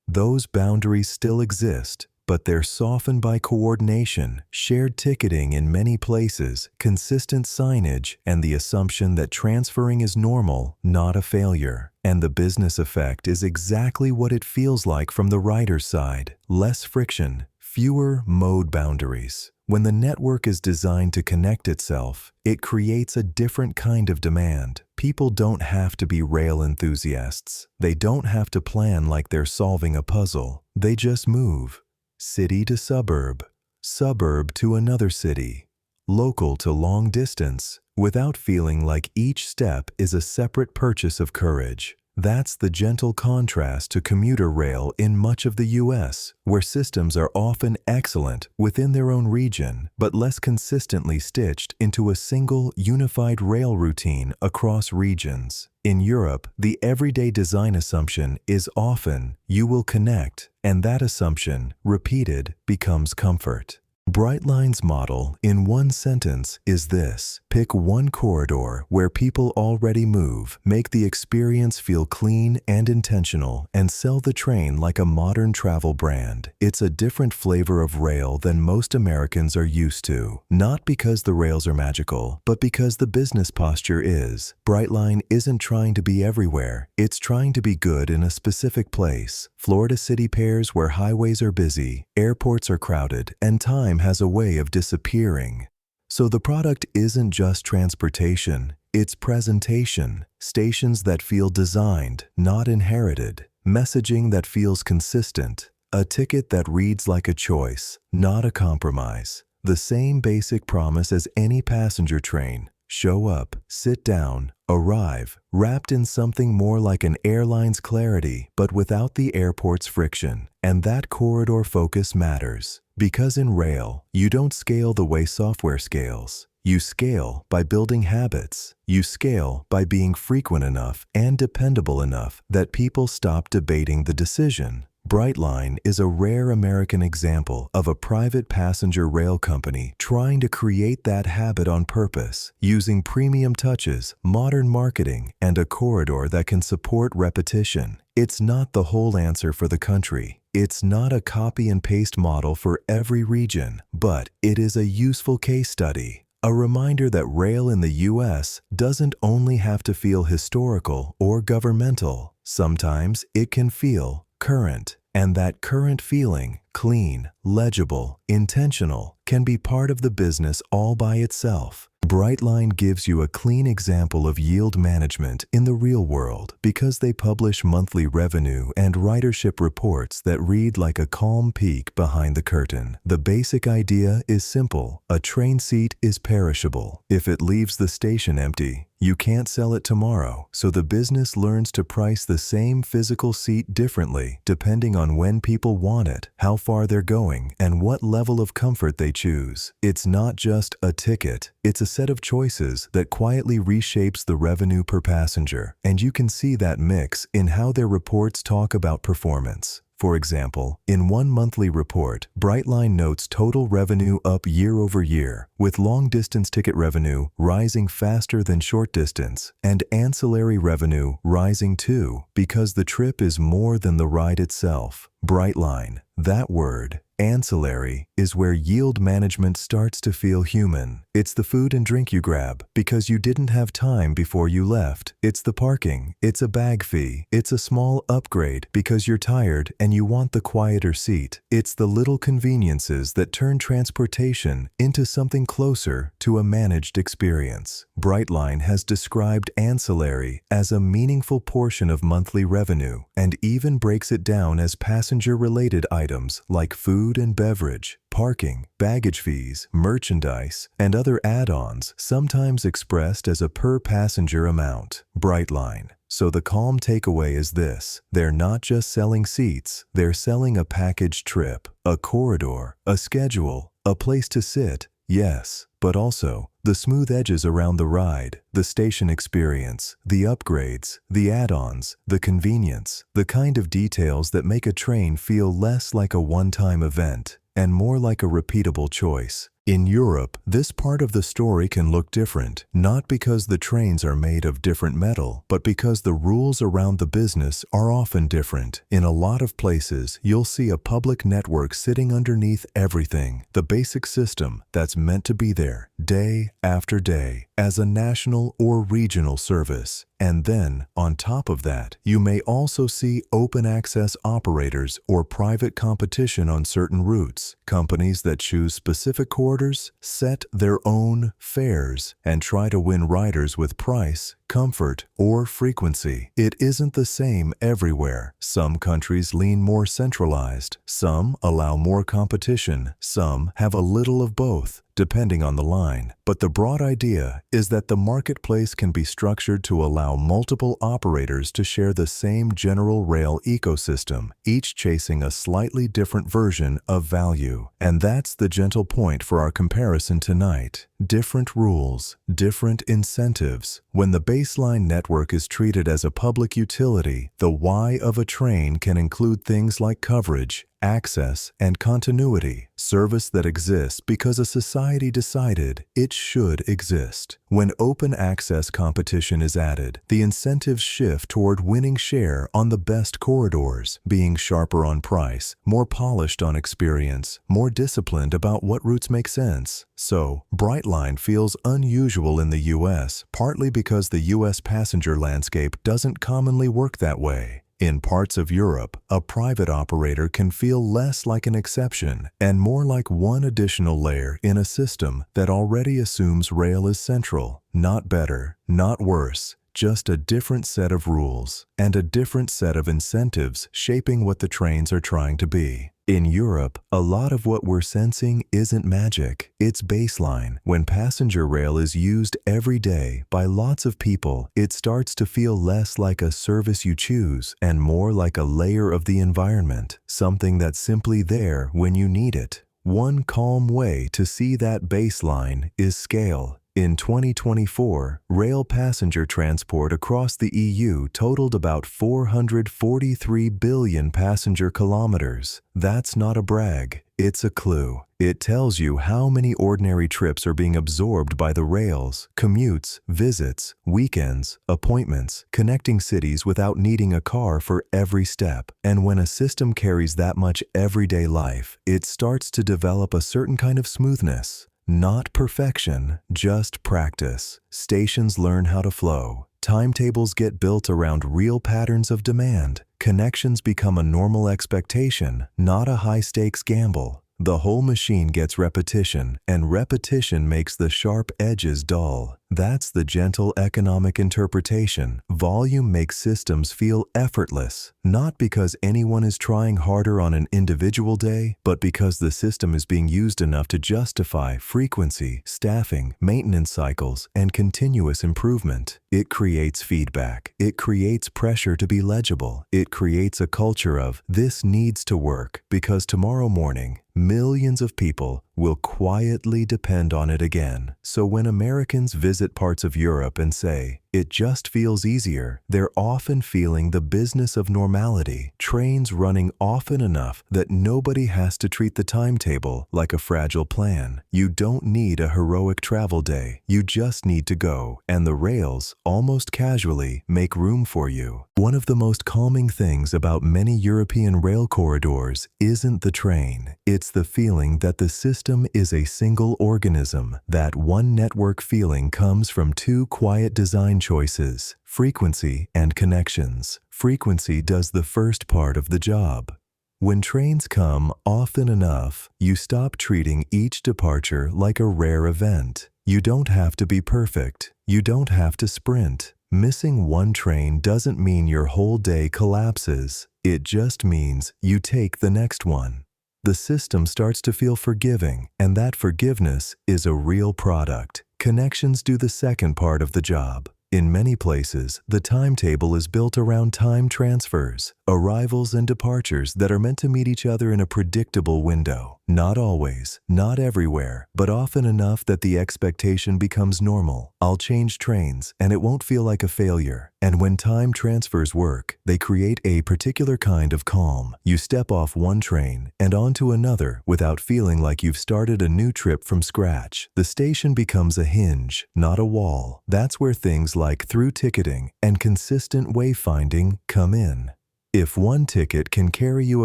Those boundaries still exist, but they're softened by coordination, shared ticketing in many places, consistent signage, and the assumption that transferring is normal, not a failure. And the business effect is exactly what it feels like from the rider's side: less friction, fewer mode boundaries. When the network is designed to connect itself, it creates a different kind of demand. People don't have to be rail enthusiasts. They don't have to plan like they're solving a puzzle. They just move. City to suburb, suburb to another city, local to long distance, without feeling like each step is a separate purchase of courage. That's the gentle contrast to commuter rail in much of the US, where systems are often excellent within their own region, but less consistently stitched into a single, unified rail routine across regions. In Europe, the everyday design assumption is often, you will connect, and that assumption, repeated, becomes comfort. Brightline's model, in one sentence, is this: pick one corridor where people already move, make the experience feel clean and intentional, and sell the train like a modern travel brand. It's a different flavor of rail than most Americans are used to, not because the rails are magical, but because the business posture is. Brightline isn't trying to be everywhere, it's trying to be good in a specific place. Florida city pairs where highways are busy, airports are crowded, and time has a way of disappearing. So the product isn't just transportation, it's presentation. Stations that feel designed, not inherited. Messaging that feels consistent. A ticket that reads like a choice, not a compromise. The same basic promise as any passenger train. Show up, sit down, arrive, wrapped in something more like an airline's clarity, but without the airport's friction. And that corridor focus matters. Because in rail, you don't scale the way software scales. You scale by building habits. You scale by being frequent enough and dependable enough that people stop debating the decision. Brightline is a rare American example of a private passenger rail company trying to create that habit on purpose, using premium touches, modern marketing, and a corridor that can support repetition. It's not the whole answer for the country. It's not a copy and paste model for every region, but it is a useful case study. A reminder that rail in the US doesn't only have to feel historical or governmental. Sometimes it can feel current, and that current feeling, clean, legible, intentional, can be part of the business all by itself. Brightline gives you a clean example of yield management in the real world because they publish monthly revenue and ridership reports that read like a calm peek behind the curtain. The basic idea is simple: a train seat is perishable. If it leaves the station empty, You can't sell it tomorrow, so the business learns to price the same physical seat differently depending on when people want it, how far they're going, and what level of comfort they choose. It's not just a ticket, it's a set of choices that quietly reshapes the revenue per passenger, and you can see that mix in how their reports talk about performance. For example, in one monthly report, Brightline notes total revenue up year over year, with long-distance ticket revenue rising faster than short-distance, and ancillary revenue rising too, because the trip is more than the ride itself. Brightline, that word, ancillary, is where yield management starts to feel human. It's the food and drink you grab because you didn't have time before you left. It's the parking. It's a bag fee. It's a small upgrade because you're tired and you want the quieter seat. It's the little conveniences that turn transportation into something closer to a managed experience. Brightline has described ancillary as a meaningful portion of monthly revenue and even breaks it down as passenger-related items like food and beverage, parking, baggage fees, merchandise, and other add-ons, sometimes expressed as a per-passenger amount. Brightline. So the calm takeaway is this: they're not just selling seats, they're selling a packaged trip, a corridor, a schedule, a place to sit, yes, but also the smooth edges around the ride, the station experience, the upgrades, the add-ons, the convenience, the kind of details that make a train feel less like a one-time event and more like a repeatable choice. In Europe, this part of the story can look different, not because the trains are made of different metal, but because the rules around the business are often different. In a lot of places, you'll see a public network sitting underneath everything, the basic system that's meant to be there day after day as a national or regional service. And then, on top of that, you may also see open access operators or private competition on certain routes. Companies that choose specific corridors, set their own fares, and try to win riders with price, comfort, or frequency. It isn't the same everywhere. Some countries lean more centralized, some allow more competition, some have a little of both, depending on the line. But the broad idea is that the marketplace can be structured to allow multiple operators to share the same general rail ecosystem, each chasing a slightly different version of value. And that's the gentle point for our comparison tonight. Different rules, different incentives. When the baseline network is treated as a public utility, the why of a train can include things like coverage, access, and continuity, service that exists because a society decided it should exist. When open access competition is added, the incentives shift toward winning share on the best corridors, being sharper on price, more polished on experience, more disciplined about what routes make sense. So, Brightline feels unusual in the US, partly because the US passenger landscape doesn't commonly work that way. In parts of Europe, a private operator can feel less like an exception and more like one additional layer in a system that already assumes rail is central. Not better, not worse, just a different set of rules and a different set of incentives shaping what the trains are trying to be. In Europe, a lot of what we're sensing isn't magic, it's baseline. When passenger rail is used every day by lots of people, it starts to feel less like a service you choose and more like a layer of the environment, something that's simply there when you need it. One calm way to see that baseline is scale. In 2024, rail passenger transport across the EU totaled about 443 billion passenger kilometers. That's not a brag, it's a clue. It tells you how many ordinary trips are being absorbed by the rails, commutes, visits, weekends, appointments, connecting cities without needing a car for every step. And when a system carries that much everyday life, it starts to develop a certain kind of smoothness. Not perfection, just practice. Stations learn how to flow. Timetables get built around real patterns of demand. Connections become a normal expectation, not a high-stakes gamble. The whole machine gets repetition, and repetition makes the sharp edges dull. That's the gentle economic interpretation. Volume makes systems feel effortless, not because anyone is trying harder on an individual day, but because the system is being used enough to justify frequency, staffing, maintenance cycles, and continuous improvement. It creates feedback. It creates pressure to be legible. It creates a culture of, this needs to work, because tomorrow morning, millions of people will quietly depend on it again. So when Americans visit parts of Europe and say, it just feels easier, they're often feeling the business of normality, trains running often enough that nobody has to treat the timetable like a fragile plan. You don't need a heroic travel day. You just need to go, and the rails, almost casually, make room for you. One of the most calming things about many European rail corridors isn't the train. It's the feeling that the system is a single organism. That one network feeling comes from two quiet design choices: frequency and connections. Frequency does the first part of the job. When trains come often enough, you stop treating each departure like a rare event. You don't have to be perfect. You don't have to sprint. Missing one train doesn't mean your whole day collapses. It just means you take the next one. The system starts to feel forgiving, and that forgiveness is a real product. Connections do the second part of the job. In many places, the timetable is built around time transfers, arrivals and departures that are meant to meet each other in a predictable window. Not always, not everywhere, but often enough that the expectation becomes normal. I'll change trains, and it won't feel like a failure. And when time transfers work, they create a particular kind of calm. You step off one train and onto another without feeling like you've started a new trip from scratch. The station becomes a hinge, not a wall. That's where things like through ticketing and consistent wayfinding come in. If one ticket can carry you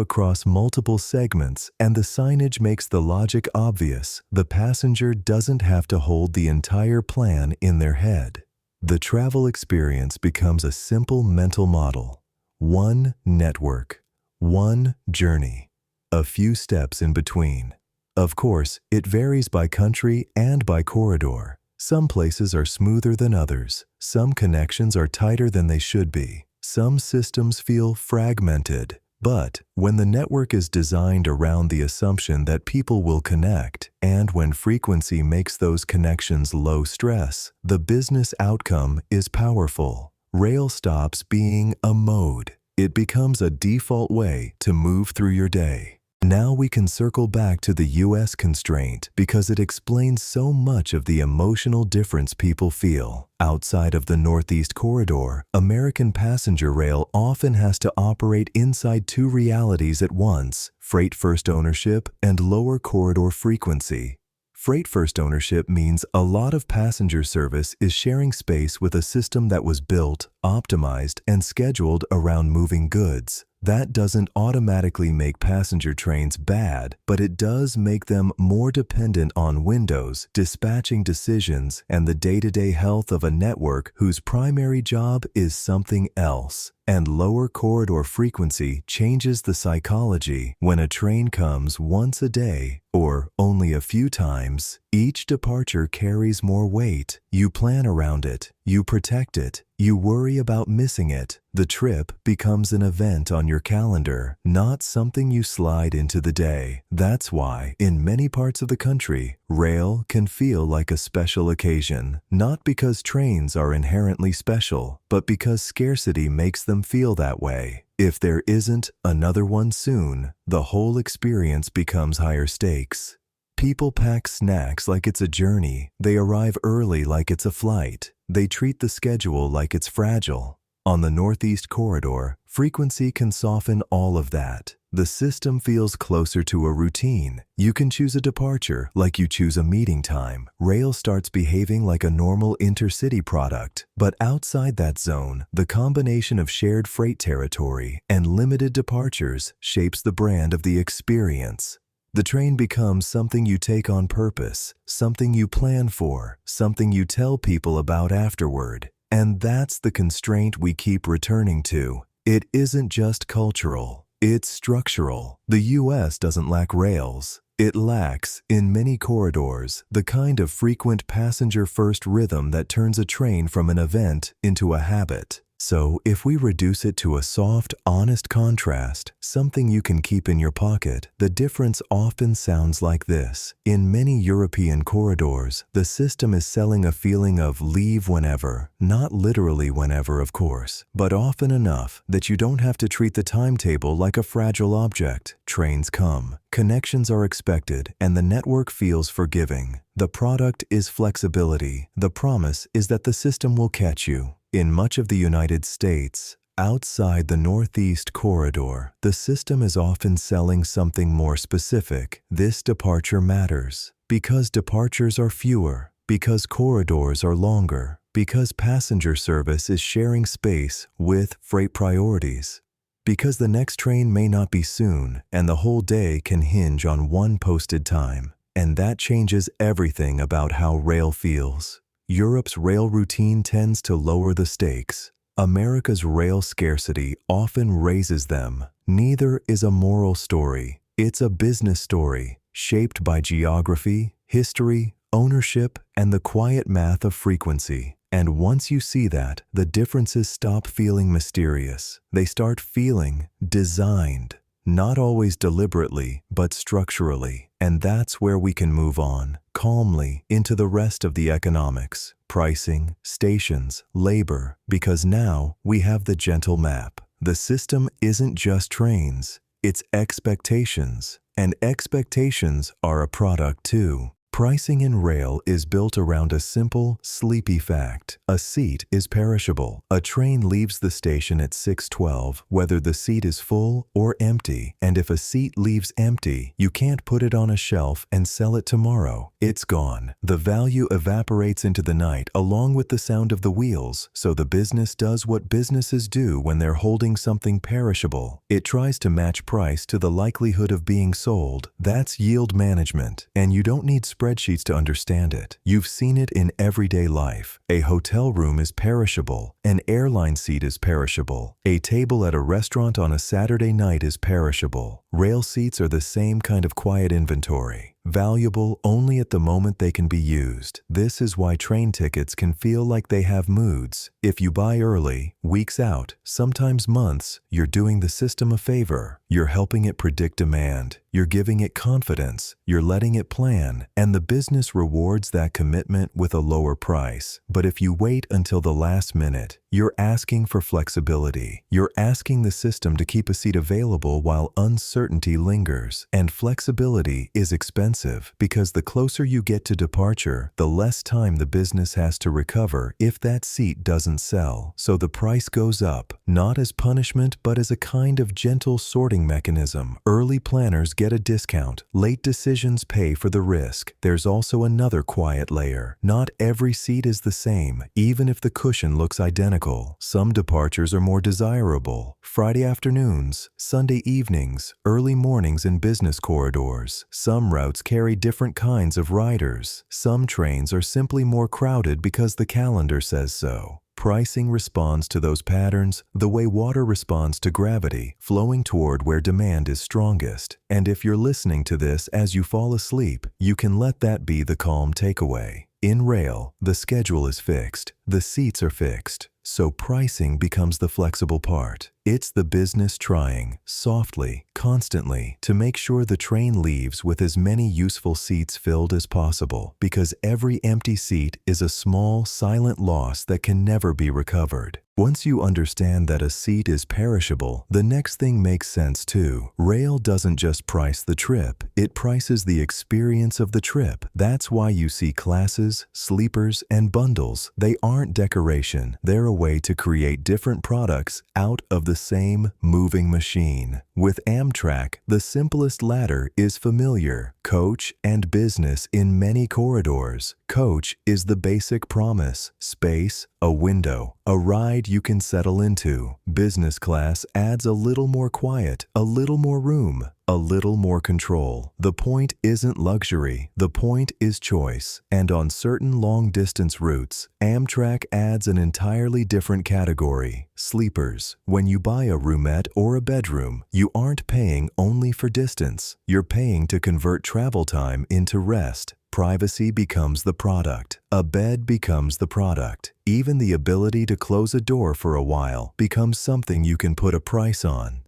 across multiple segments and the signage makes the logic obvious, the passenger doesn't have to hold the entire plan in their head. The travel experience becomes a simple mental model. One network, one journey, a few steps in between. Of course, it varies by country and by corridor. Some places are smoother than others. Some connections are tighter than they should be. Some systems feel fragmented. But when the network is designed around the assumption that people will connect, and when frequency makes those connections low stress, the business outcome is powerful. Rail stops being a mode. It becomes a default way to move through your day. Now we can circle back to the US constraint because it explains so much of the emotional difference people feel. Outside of the Northeast Corridor, American passenger rail often has to operate inside two realities at once: freight first ownership and lower corridor frequency. Freight first ownership means a lot of passenger service is sharing space with a system that was built, optimized, and scheduled around moving goods. That doesn't automatically make passenger trains bad, but it does make them more dependent on windows, dispatching decisions, and the day-to-day health of a network whose primary job is something else. And lower corridor frequency changes the psychology. When a train comes once a day, or only a few times, each departure carries more weight. You plan around it. You protect it. You worry about missing it. The trip becomes an event on your calendar, not something you slide into the day. That's why, in many parts of the country, rail can feel like a special occasion, not because trains are inherently special, but because scarcity makes them feel that way. If there isn't another one soon, the whole experience becomes higher stakes. People pack snacks like it's a journey. They arrive early like it's a flight. They treat the schedule like it's fragile. On the Northeast Corridor, frequency can soften all of that. The system feels closer to a routine. You can choose a departure like you choose a meeting time. Rail starts behaving like a normal Intercity product. But outside that zone, the combination of shared freight territory and limited departures shapes the brand of the experience. The train becomes something you take on purpose, something you plan for, something you tell people about afterward. And that's the constraint we keep returning to. It isn't just cultural, it's structural. The US doesn't lack rails. It lacks, in many corridors, the kind of frequent passenger-first rhythm that turns a train from an event into a habit. So, if we reduce it to a soft, honest contrast, something you can keep in your pocket, the difference often sounds like this. In many European corridors, the system is selling a feeling of leave whenever, not literally whenever, of course, but often enough that you don't have to treat the timetable like a fragile object. Trains come, connections are expected, and the network feels forgiving. The product is flexibility. The promise is that the system will catch you. In much of the United States, outside the Northeast Corridor, the system is often selling something more specific. This departure matters because departures are fewer, because corridors are longer, because passenger service is sharing space with freight priorities, because the next train may not be soon and the whole day can hinge on one posted time. And that changes everything about how rail feels. Europe's rail routine tends to lower the stakes. America's rail scarcity often raises them. Neither is a moral story. It's a business story, shaped by geography, history, ownership, and the quiet math of frequency. And once you see that, the differences stop feeling mysterious. They start feeling designed. Not always deliberately, but structurally. And that's where we can move on, calmly, into the rest of the economics, pricing, stations, labor, because now we have the gentle map. The system isn't just trains, it's expectations. And expectations are a product too. Pricing in rail is built around a simple, sleepy fact. A seat is perishable. A train leaves the station at 6:12, whether the seat is full or empty. And if a seat leaves empty, you can't put it on a shelf and sell it tomorrow. It's gone. The value evaporates into the night along with the sound of the wheels, so the business does what businesses do when they're holding something perishable. It tries to match price to the likelihood of being sold. That's yield management, and you don't need spreadsheets to understand it. You've seen it in everyday life. A hotel room is perishable. An airline seat is perishable. A table at a restaurant on a Saturday night is perishable. Rail seats are the same kind of quiet inventory. Valuable only at the moment they can be used. This is why train tickets can feel like they have moods. If you buy early, weeks out, sometimes months, you're doing the system a favor. You're helping it predict demand. You're giving it confidence. You're letting it plan. And the business rewards that commitment with a lower price. But if you wait until the last minute, you're asking for flexibility. You're asking the system to keep a seat available while uncertainty lingers. And flexibility is expensive because the closer you get to departure, the less time the business has to recover if that seat doesn't sell. So the price goes up, not as punishment, but as a kind of gentle sorting mechanism. Early planners get a discount. Late decisions pay for the risk. There's also another quiet layer. Not every seat is the same, even if the cushion looks identical. Some departures are more desirable. Friday afternoons, Sunday evenings, early mornings in business corridors. Some routes carry different kinds of riders. Some trains are simply more crowded because the calendar says so. Pricing responds to those patterns the way water responds to gravity, flowing toward where demand is strongest. And if you're listening to this as you fall asleep, you can let that be the calm takeaway. In rail, the schedule is fixed, the seats are fixed, so pricing becomes the flexible part. It's the business trying, softly, constantly, to make sure the train leaves with as many useful seats filled as possible, because every empty seat is a small, silent loss that can never be recovered. Once you understand that a seat is perishable, the next thing makes sense too. Rail doesn't just price the trip, it prices the experience of the trip. That's why you see classes, sleepers, and bundles. They aren't decoration, they're a way to create different products out of the same moving machine. With Amtrak, the simplest ladder is familiar: coach and business in many corridors. Coach is the basic promise: space, a window, a ride you can settle into. Business class adds a little more quiet, a little more room, a little more control. The point isn't luxury, the point is choice. And on certain long-distance routes, Amtrak adds an entirely different category: sleepers. When you buy a roomette or a bedroom, you aren't paying only for distance. You're paying to convert travel time into rest. Privacy becomes the product. A bed becomes the product. Even the ability to close a door for a while becomes something you can put a price on.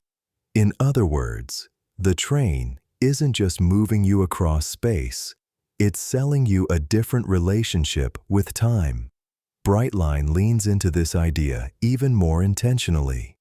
In other words, the train isn't just moving you across space, it's selling you a different relationship with time. Brightline leans into this idea even more intentionally.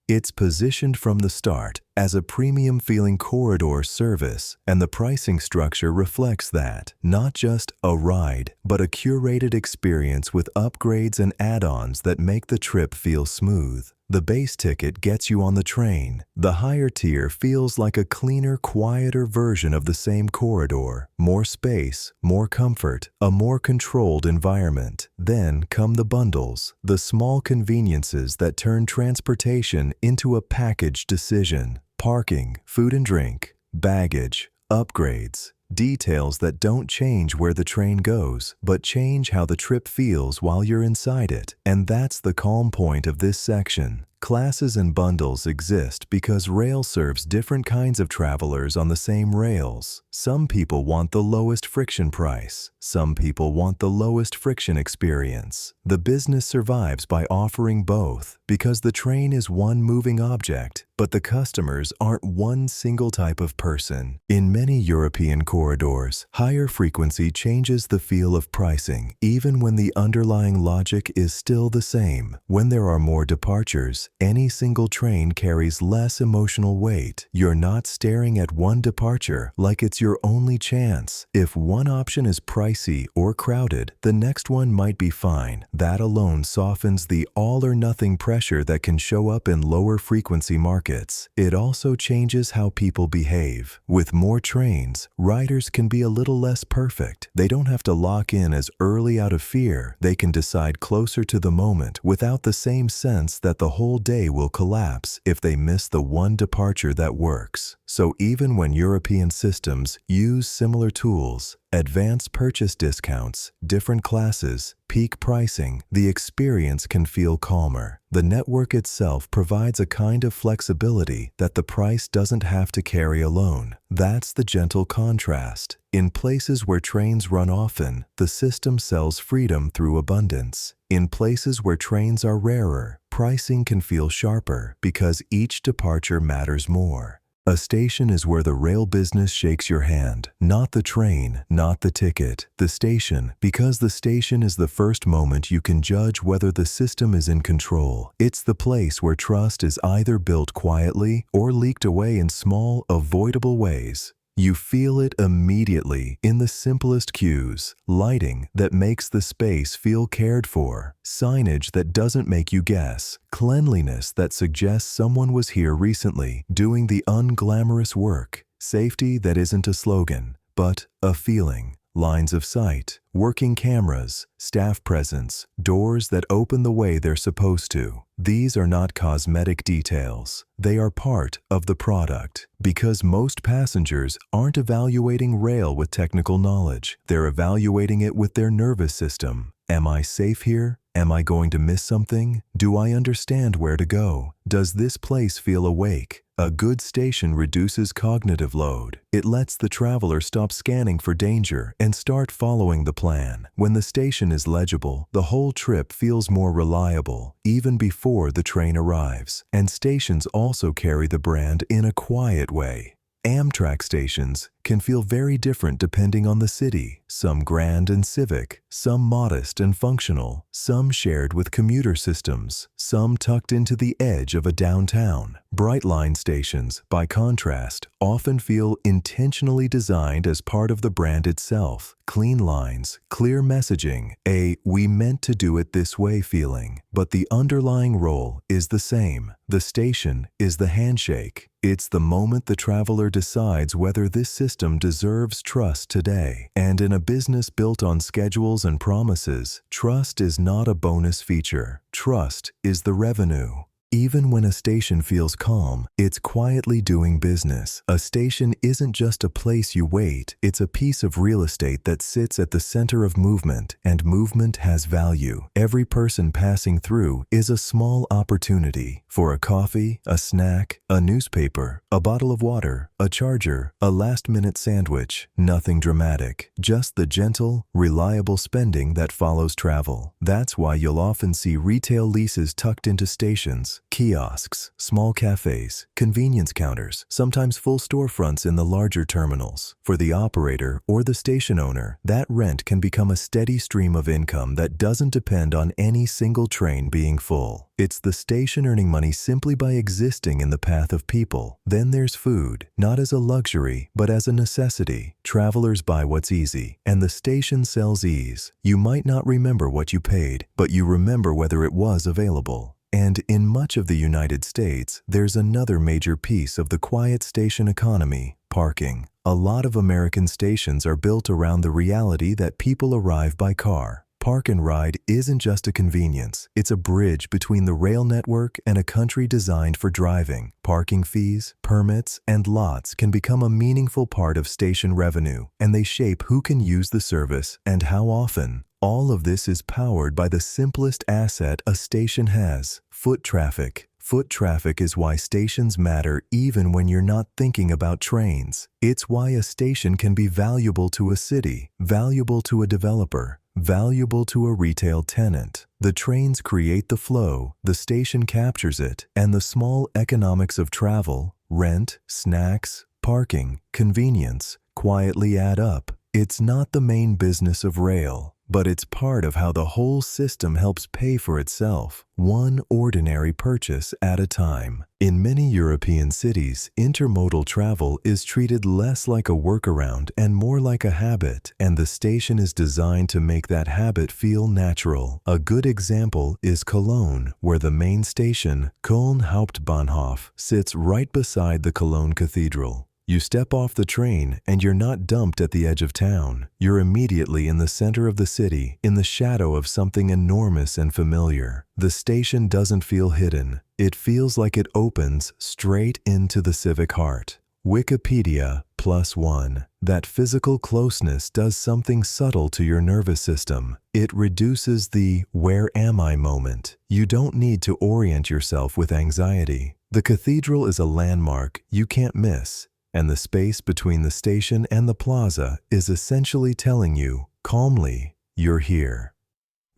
It's positioned from the start as a premium-feeling corridor service, and the pricing structure reflects that. Not just a ride, but a curated experience with upgrades and add-ons that make the trip feel smooth. The base ticket gets you on the train. The higher tier feels like a cleaner, quieter version of the same corridor. More space, more comfort, a more controlled environment. Then come the bundles, the small conveniences that turn transportation into a package decision. Parking, food and drink, baggage, upgrades. Details that don't change where the train goes, but change how the trip feels while you're inside it. And that's the calm point of this section. Classes and bundles exist because rail serves different kinds of travelers on the same rails. Some people want the lowest friction price. Some people want the lowest friction experience. The business survives by offering both, because the train is one moving object, but the customers aren't one single type of person. In many European corridors, higher frequency changes the feel of pricing, even when the underlying logic is still the same. When there are more departures, any single train carries less emotional weight. You're not staring at one departure like it's your only chance. If one option is pricey or crowded, the next one might be fine. That alone softens the all-or-nothing pressure that can show up in lower frequency markets. It also changes how people behave. With more trains, riders can be a little less perfect. They don't have to lock in as early out of fear. They can decide closer to the moment without the same sense that the whole day will collapse if they miss the one departure that works. So even when European systems use similar tools, advance purchase discounts, different classes, peak pricing, the experience can feel calmer. The network itself provides a kind of flexibility that the price doesn't have to carry alone. That's the gentle contrast. In places where trains run often, the system sells freedom through abundance. In places where trains are rarer, pricing can feel sharper because each departure matters more. A station is where the rail business shakes your hand, not the train, not the ticket. The station, because the station is the first moment you can judge whether the system is in control. It's the place where trust is either built quietly or leaked away in small, avoidable ways. You feel it immediately in the simplest cues: lighting that makes the space feel cared for, signage that doesn't make you guess, cleanliness that suggests someone was here recently doing the unglamorous work, safety that isn't a slogan, but a feeling. Lines of sight, working cameras, staff presence, doors that open the way they're supposed to. These are not cosmetic details. They are part of the product. Because most passengers aren't evaluating rail with technical knowledge. They're evaluating it with their nervous system. Am I safe here? Am I going to miss something? Do I understand where to go? Does this place feel awake? A good station reduces cognitive load. It lets the traveler stop scanning for danger and start following the plan. When the station is legible, the whole trip feels more reliable, even before the train arrives. And stations also carry the brand in a quiet way. Amtrak stations can feel very different depending on the city. Some grand and civic, some modest and functional, some shared with commuter systems, some tucked into the edge of a downtown. Brightline stations, by contrast, often feel intentionally designed as part of the brand itself. Clean lines, clear messaging, a "we meant to do it this way" feeling. But the underlying role is the same. The station is the handshake. It's the moment the traveler decides whether this system system deserves trust today. And in a business built on schedules and promises, trust is not a bonus feature. Trust is the revenue. Even when a station feels calm, it's quietly doing business. A station isn't just a place you wait, it's a piece of real estate that sits at the center of movement, and movement has value. Every person passing through is a small opportunity for a coffee, a snack, a newspaper, a bottle of water, a charger, a last-minute sandwich. Nothing dramatic, just the gentle, reliable spending that follows travel. That's why you'll often see retail leases tucked into stations, kiosks, small cafes, convenience counters, sometimes full storefronts in the larger terminals. For the operator or the station owner, that rent can become a steady stream of income that doesn't depend on any single train being full. It's the station earning money simply by existing in the path of people. Then there's food, not as a luxury, but as a necessity. Travelers buy what's easy, and the station sells ease. You might not remember what you paid, but you remember whether it was available. And in much of the United States, there's another major piece of the quiet station economy: parking. A lot of American stations are built around the reality that people arrive by car. Park and ride isn't just a convenience, it's a bridge between the rail network and a country designed for driving. Parking fees, permits, and lots can become a meaningful part of station revenue, and they shape who can use the service and how often. All of this is powered by the simplest asset a station has: foot traffic. Foot traffic is why stations matter even when you're not thinking about trains. It's why a station can be valuable to a city, valuable to a developer, valuable to a retail tenant. The trains create the flow, the station captures it, and the small economics of travel, rent, snacks, parking, convenience, quietly add up. It's not the main business of rail, but it's part of how the whole system helps pay for itself, one ordinary purchase at a time. In many European cities, intermodal travel is treated less like a workaround and more like a habit, and the station is designed to make that habit feel natural. A good example is Cologne, where the main station, Köln Hauptbahnhof, sits right beside the Cologne Cathedral. You step off the train and you're not dumped at the edge of town. You're immediately in the center of the city, in the shadow of something enormous and familiar. The station doesn't feel hidden. It feels like it opens straight into the civic heart. Wikipedia +1. That physical closeness does something subtle to your nervous system. It reduces the "where am I" moment. You don't need to orient yourself with anxiety. The cathedral is a landmark you can't miss, and the space between the station and the plaza is essentially telling you, calmly, you're here.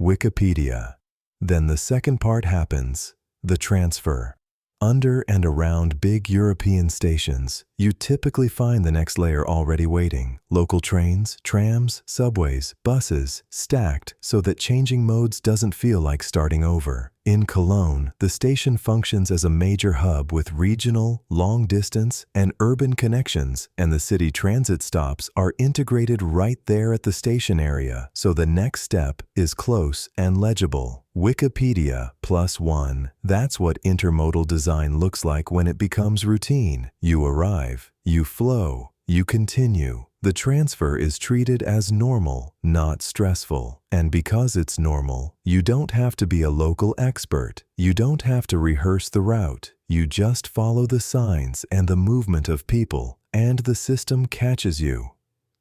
Wikipedia. Then the second part happens: the transfer. Under and around big European stations, you typically find the next layer already waiting. Local trains, trams, subways, buses, stacked so that changing modes doesn't feel like starting over. In Cologne, the station functions as a major hub with regional, long-distance, and urban connections, and the city transit stops are integrated right there at the station area, so the next step is close and legible. Wikipedia +1. That's what intermodal design looks like when it becomes routine. You arrive, you flow, you continue. The transfer is treated as normal, not stressful. And because it's normal, you don't have to be a local expert. You don't have to rehearse the route. You just follow the signs and the movement of people, and the system catches you.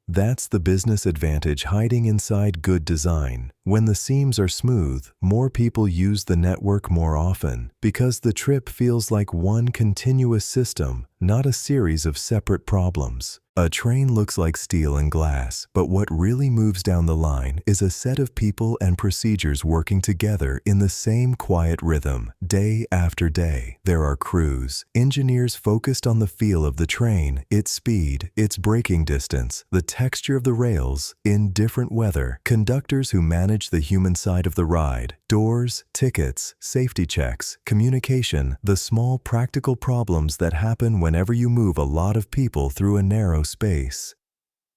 That's the business advantage hiding inside good design. When the seams are smooth, more people use the network more often, because the trip feels like one continuous system, not a series of separate problems. A train looks like steel and glass, but what really moves down the line is a set of people and procedures working together in the same quiet rhythm, day after day. There are crews, engineers focused on the feel of the train, its speed, its braking distance, the texture of the rails, in different weather, conductors who manage the human side of the ride, doors, tickets, safety checks, communication, the small practical problems that happen whenever you move a lot of people through a narrow space.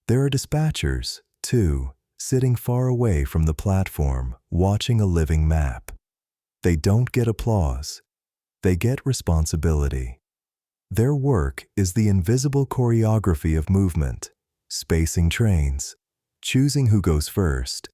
There are dispatchers, too, sitting far away from the platform, watching a living map. They don't get applause. They get responsibility. Their work is the invisible choreography of movement, spacing trains, choosing who goes first,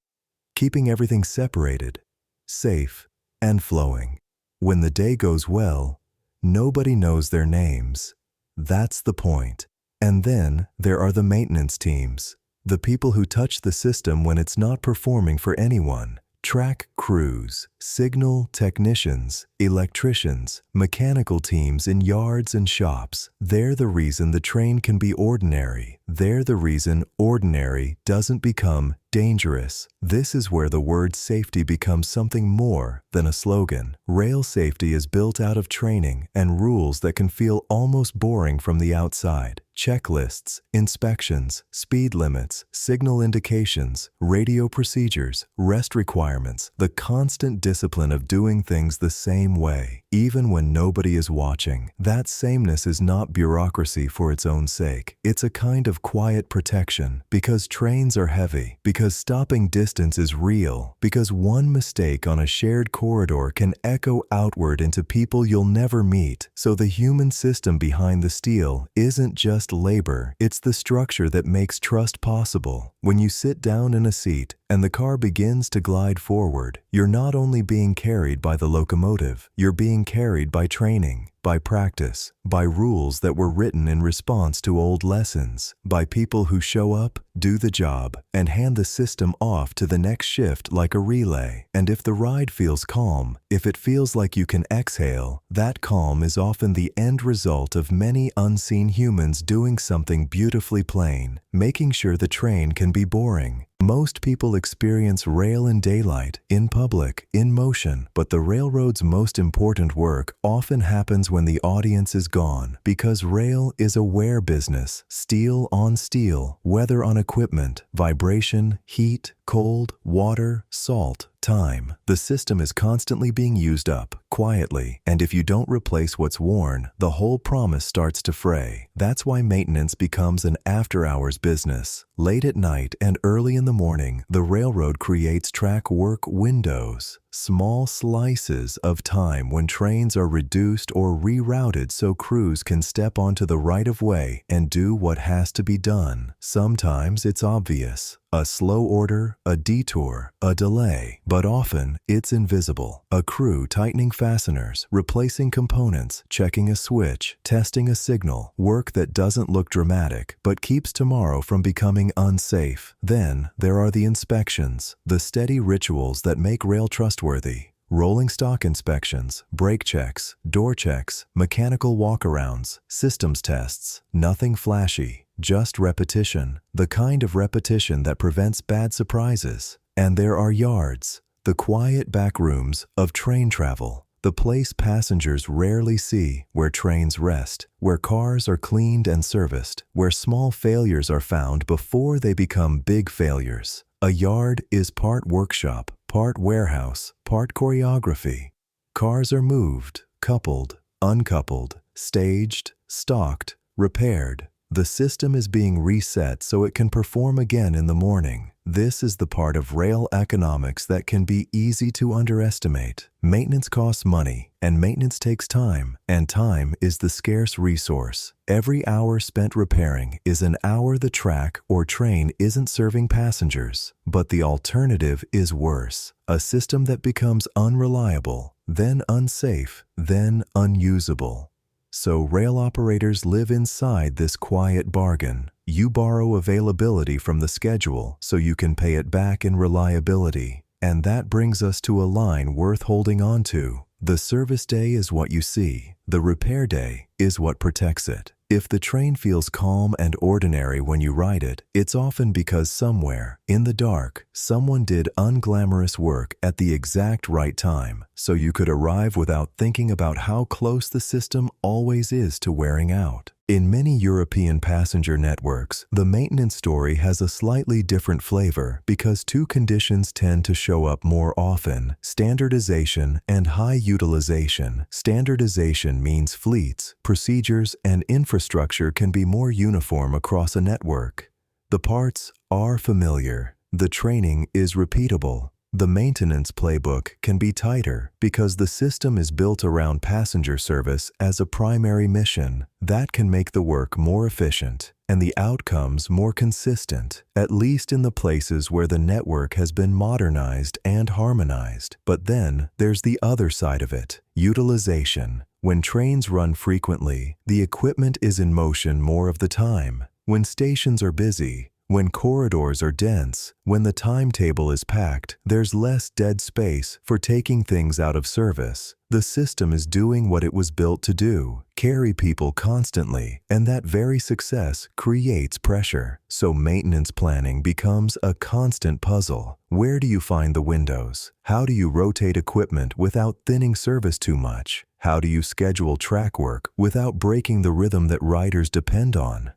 keeping everything separated, safe, and flowing. When the day goes well, nobody knows their names. That's the point. And then there are the maintenance teams, the people who touch the system when it's not performing for anyone. Track crews, signal technicians, electricians, mechanical teams in yards and shops. They're the reason the train can be ordinary. They're the reason ordinary doesn't become dangerous. This is where the word safety becomes something more than a slogan. Rail safety is built out of training and rules that can feel almost boring from the outside. Checklists, inspections, speed limits, signal indications, radio procedures, rest requirements, the constant discipline of doing things the same way, even when nobody is watching. That sameness is not bureaucracy for its own sake. It's a kind of quiet protection, because trains are heavy, because stopping distance is real, because one mistake on a shared corridor can echo outward into people you'll never meet. So the human system behind the steel isn't just labor, it's the structure that makes trust possible. When you sit down in a seat and the car begins to glide forward, you're not only being carried by the locomotive, you're being carried by training, by practice, by rules that were written in response to old lessons, by people who show up, do the job, and hand the system off to the next shift like a relay. And if the ride feels calm, if it feels like you can exhale, that calm is often the end result of many unseen humans doing something beautifully plain, making sure the train can be boring. Most people experience rail in daylight, in public, in motion, but the railroad's most important work often happens when the audience is gone, because rail is a wear business, steel on steel, weather on equipment, vibration, heat, cold, water, salt, time. The system is constantly being used up, quietly, and if you don't replace what's worn, the whole promise starts to fray. That's why maintenance becomes an after-hours business. Late at night and early in the morning, the railroad creates track work windows, small slices of time when trains are reduced or rerouted so crews can step onto the right-of-way and do what has to be done. Sometimes it's obvious. A slow order, a detour, a delay, but often it's invisible. A crew tightening fasteners, replacing components, checking a switch, testing a signal, work that doesn't look dramatic but keeps tomorrow from becoming unsafe. Then there are the inspections, the steady rituals that make rail trustworthy. Rolling stock inspections, brake checks, door checks, mechanical walkarounds, systems tests, nothing flashy. Just repetition, the kind of repetition that prevents bad surprises. And there are yards, the quiet back rooms of train travel, the place passengers rarely see, where trains rest, where cars are cleaned and serviced, where small failures are found before they become big failures. A yard is part workshop, part warehouse, part choreography. Cars are moved, coupled, uncoupled, staged, stocked, repaired. The system is being reset so it can perform again in the morning. This is the part of rail economics that can be easy to underestimate. Maintenance costs money, and maintenance takes time, and time is the scarce resource. Every hour spent repairing is an hour the track or train isn't serving passengers. But the alternative is worse. A system that becomes unreliable, then unsafe, then unusable. So rail operators live inside this quiet bargain. You borrow availability from the schedule so you can pay it back in reliability. And that brings us to a line worth holding on to. The service day is what you see. The repair day is what protects it. If the train feels calm and ordinary when you ride it, it's often because somewhere, in the dark, someone did unglamorous work at the exact right time, so you could arrive without thinking about how close the system always is to wearing out. In many European passenger networks, the maintenance story has a slightly different flavor because two conditions tend to show up more often: standardization and high utilization. Standardization means fleets, procedures, and infrastructure can be more uniform across a network. The parts are familiar. The training is repeatable. The maintenance playbook can be tighter because the system is built around passenger service as a primary mission. That can make the work more efficient and the outcomes more consistent, at least in the places where the network has been modernized and harmonized. But then there's the other side of it, utilization. When trains run frequently, the equipment is in motion more of the time. When stations are busy, when corridors are dense, when the timetable is packed, there's less dead space for taking things out of service. The system is doing what it was built to do, carry people constantly, and that very success creates pressure. So maintenance planning becomes a constant puzzle. Where do you find the windows? How do you rotate equipment without thinning service too much? How do you schedule track work without breaking the rhythm that riders depend on?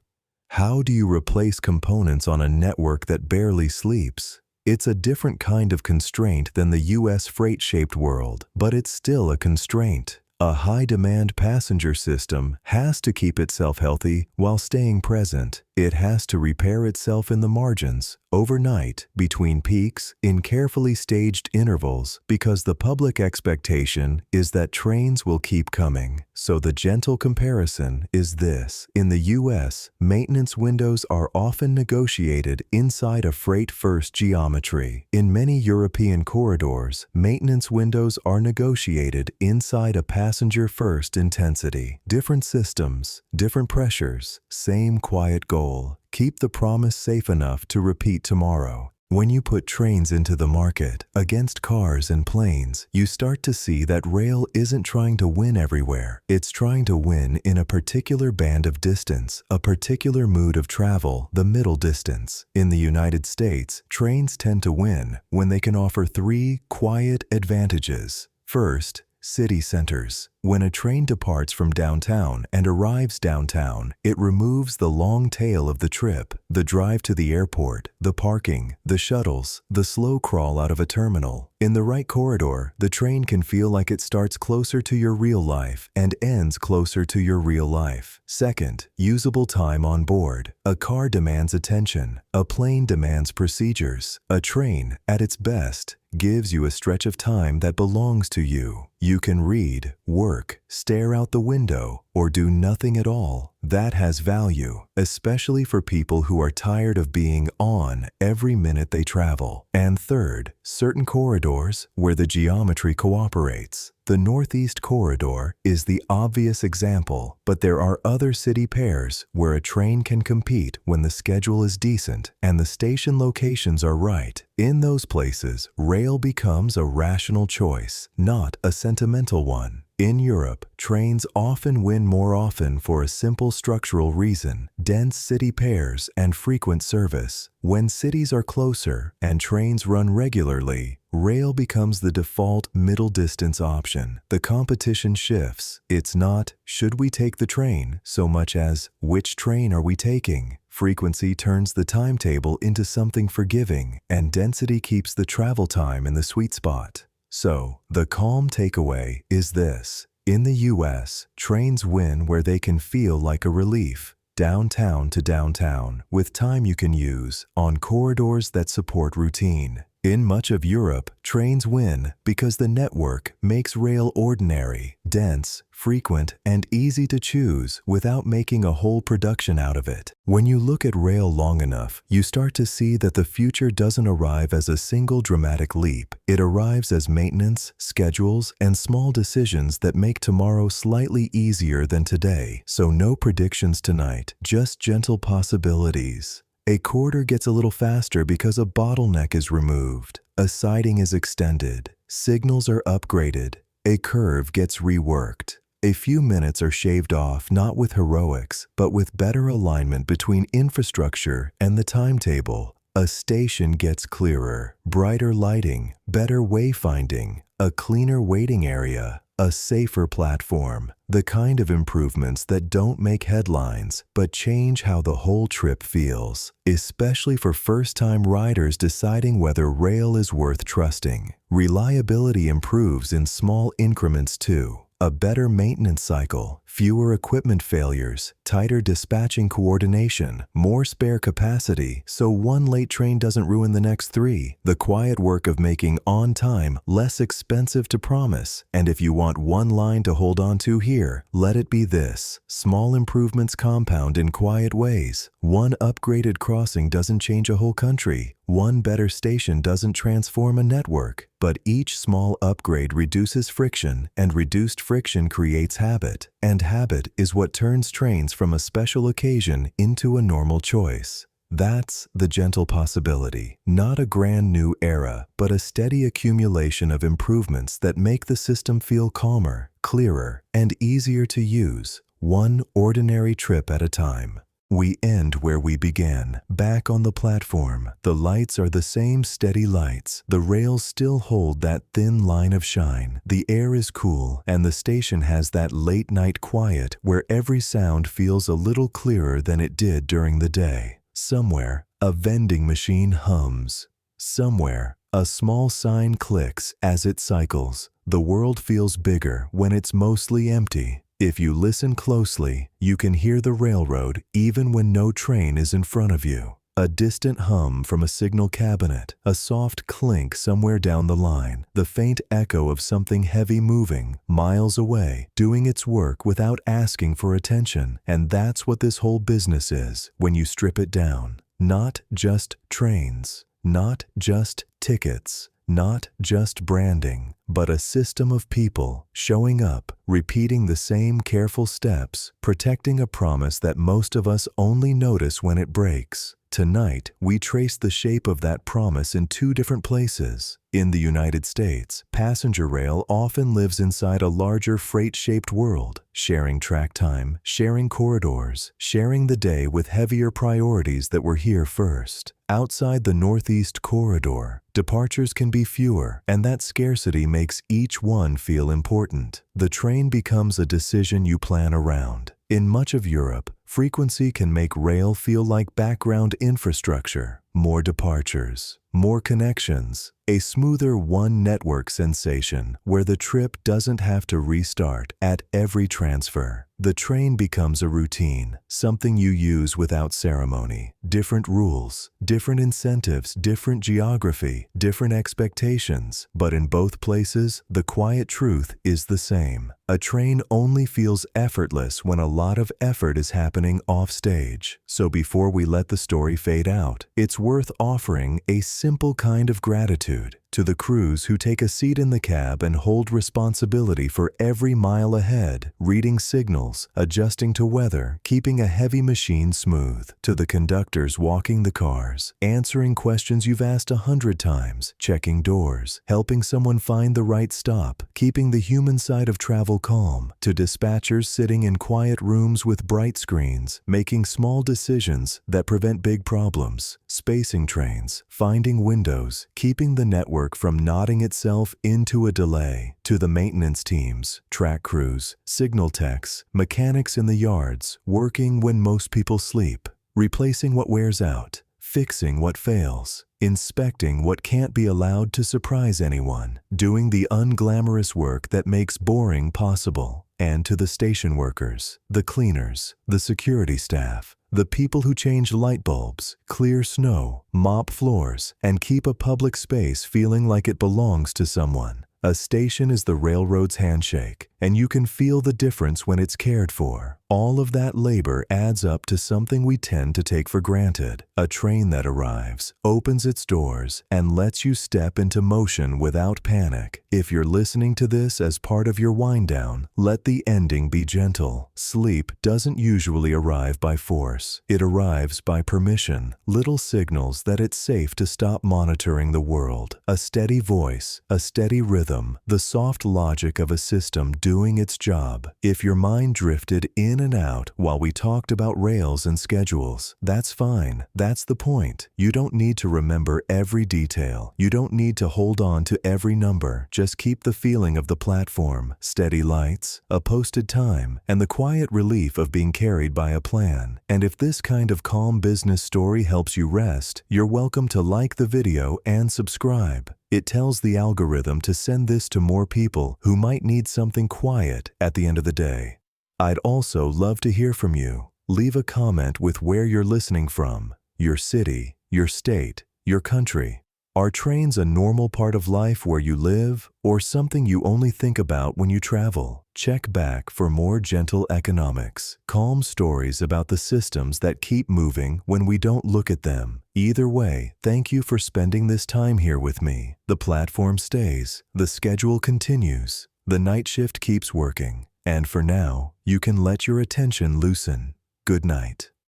How do you replace components on a network that barely sleeps? It's a different kind of constraint than the US freight-shaped world, but it's still a constraint. A high-demand passenger system has to keep itself healthy while staying present. It has to repair itself in the margins, overnight, between peaks, in carefully staged intervals, because the public expectation is that trains will keep coming. So the gentle comparison is this. In the US, maintenance windows are often negotiated inside a freight-first geometry. In many European corridors, maintenance windows are negotiated inside a passenger-first intensity. Different systems, different pressures, same quiet goal. Keep the promise safe enough to repeat tomorrow. When you put trains into the market against cars and planes, you start to see that rail isn't trying to win everywhere. It's trying to win in a particular band of distance, a particular mood of travel, the middle distance. In the United States, trains tend to win when they can offer three quiet advantages. First, city centers. When a train departs from downtown and arrives downtown, it removes the long tail of the trip, the drive to the airport, the parking, the shuttles, the slow crawl out of a terminal. In the right corridor, the train can feel like it starts closer to your real life and ends closer to your real life. Second, usable time on board. A car demands attention. A plane demands procedures. A train, at its best, gives you a stretch of time that belongs to you. You can read, work, stare out the window, or do nothing at all. That has value, especially for people who are tired of being on every minute they travel. And third, certain corridors where the geometry cooperates. The Northeast Corridor is the obvious example, but there are other city pairs where a train can compete when the schedule is decent and the station locations are right. In those places, rail becomes a rational choice, not a sentimental one. In Europe, trains often win more often for a simple structural reason: dense city pairs and frequent service. When cities are closer and trains run regularly, rail becomes the default middle-distance option. The competition shifts. It's not, should we take the train, so much as, which train are we taking? Frequency turns the timetable into something forgiving, and density keeps the travel time in the sweet spot. So, the calm takeaway is this. In the US, trains win where they can feel like a relief, downtown to downtown, with time you can use, on corridors that support routine. In much of Europe, trains win because the network makes rail ordinary, dense, frequent, and easy to choose without making a whole production out of it. When you look at rail long enough, you start to see that the future doesn't arrive as a single dramatic leap. It arrives as maintenance, schedules, and small decisions that make tomorrow slightly easier than today. So no predictions tonight, just gentle possibilities. A corridor gets a little faster because a bottleneck is removed, a siding is extended, signals are upgraded, a curve gets reworked. A few minutes are shaved off not with heroics, but with better alignment between infrastructure and the timetable. A station gets clearer, brighter lighting, better wayfinding, a cleaner waiting area, a safer platform, the kind of improvements that don't make headlines but change how the whole trip feels, especially for first-time riders deciding whether rail is worth trusting. Reliability improves in small increments too. a better maintenance cycle, fewer equipment failures, tighter dispatching coordination, more spare capacity, so one late train doesn't ruin the next 3. The quiet work of making on time less expensive to promise. And if you want one line to hold on to here, let it be this: small improvements compound in quiet ways. One upgraded crossing doesn't change a whole country. One better station doesn't transform a network. But each small upgrade reduces friction, and reduced friction creates habit. And habit is what turns trains from a special occasion into a normal choice. That's the gentle possibility. Not a grand new era, but a steady accumulation of improvements that make the system feel calmer, clearer, and easier to use, one ordinary trip at a time. We end where we began, back on the platform. The lights are the same steady lights. The rails still hold that thin line of shine. The air is cool, and the station has that late-night quiet where every sound feels a little clearer than it did during the day. Somewhere, a vending machine hums. Somewhere, a small sign clicks as it cycles. The world feels bigger when it's mostly empty. If you listen closely, you can hear the railroad even when no train is in front of you. A distant hum from a signal cabinet, a soft clink somewhere down the line, the faint echo of something heavy moving, miles away, doing its work without asking for attention. And that's what this whole business is when you strip it down. Not just trains, not just tickets, not just branding, but a system of people showing up, repeating the same careful steps, protecting a promise that most of us only notice when it breaks. Tonight, we trace the shape of that promise in 2 different places. In the United States, passenger rail often lives inside a larger freight-shaped world, sharing track time, sharing corridors, sharing the day with heavier priorities that were here first. Outside the Northeast Corridor, departures can be fewer, and that scarcity makes each one feel important. The train becomes a decision you plan around. In much of Europe, frequency can make rail feel like background infrastructure. More departures, more connections, a smoother one-network sensation where the trip doesn't have to restart at every transfer. The train becomes a routine, something you use without ceremony. Different rules, different incentives, different geography, different expectations. But in both places, the quiet truth is the same. A train only feels effortless when a lot of effort is happening off-stage. So before we let the story fade out, it's worth offering a simple kind of gratitude to the crews who take a seat in the cab and hold responsibility for every mile ahead, reading signals, adjusting to weather, keeping a heavy machine smooth. To the conductors walking the cars, answering questions you've asked 100 times, checking doors, helping someone find the right stop, keeping the human side of travel calm. To dispatchers sitting in quiet rooms with bright screens, making small decisions that prevent big problems, spacing trains, finding windows, keeping the network from nodding itself into a delay. To the maintenance teams, track crews, signal techs, mechanics in the yards, working when most people sleep, replacing what wears out, fixing what fails, inspecting what can't be allowed to surprise anyone, doing the unglamorous work that makes boring possible. And to the station workers, the cleaners, the security staff, the people who change light bulbs, clear snow, mop floors, and keep a public space feeling like it belongs to someone. A station is the railroad's handshake, and you can feel the difference when it's cared for. All of that labor adds up to something we tend to take for granted. A train that arrives, opens its doors, and lets you step into motion without panic. If you're listening to this as part of your wind-down, let the ending be gentle. Sleep doesn't usually arrive by force. It arrives by permission, little signals that it's safe to stop monitoring the world. A steady voice, a steady rhythm, the soft logic of a system doing its job. If your mind drifted in and out while we talked about rails and schedules. That's fine. That's the point. You don't need to remember every detail. You don't need to hold on to every number. Just keep the feeling of the platform, steady lights, a posted time, and the quiet relief of being carried by a plan. And if this kind of calm business story helps you rest, you're welcome to like the video and subscribe. It tells the algorithm to send this to more people who might need something quiet at the end of the day. I'd also love to hear from you. Leave a comment with where you're listening from, your city, your state, your country. Are trains a normal part of life where you live, or something you only think about when you travel? Check back for more gentle economics, calm stories about the systems that keep moving when we don't look at them. Either way, thank you for spending this time here with me. The platform stays, the schedule continues, the night shift keeps working, and for now, you can let your attention loosen. Good night.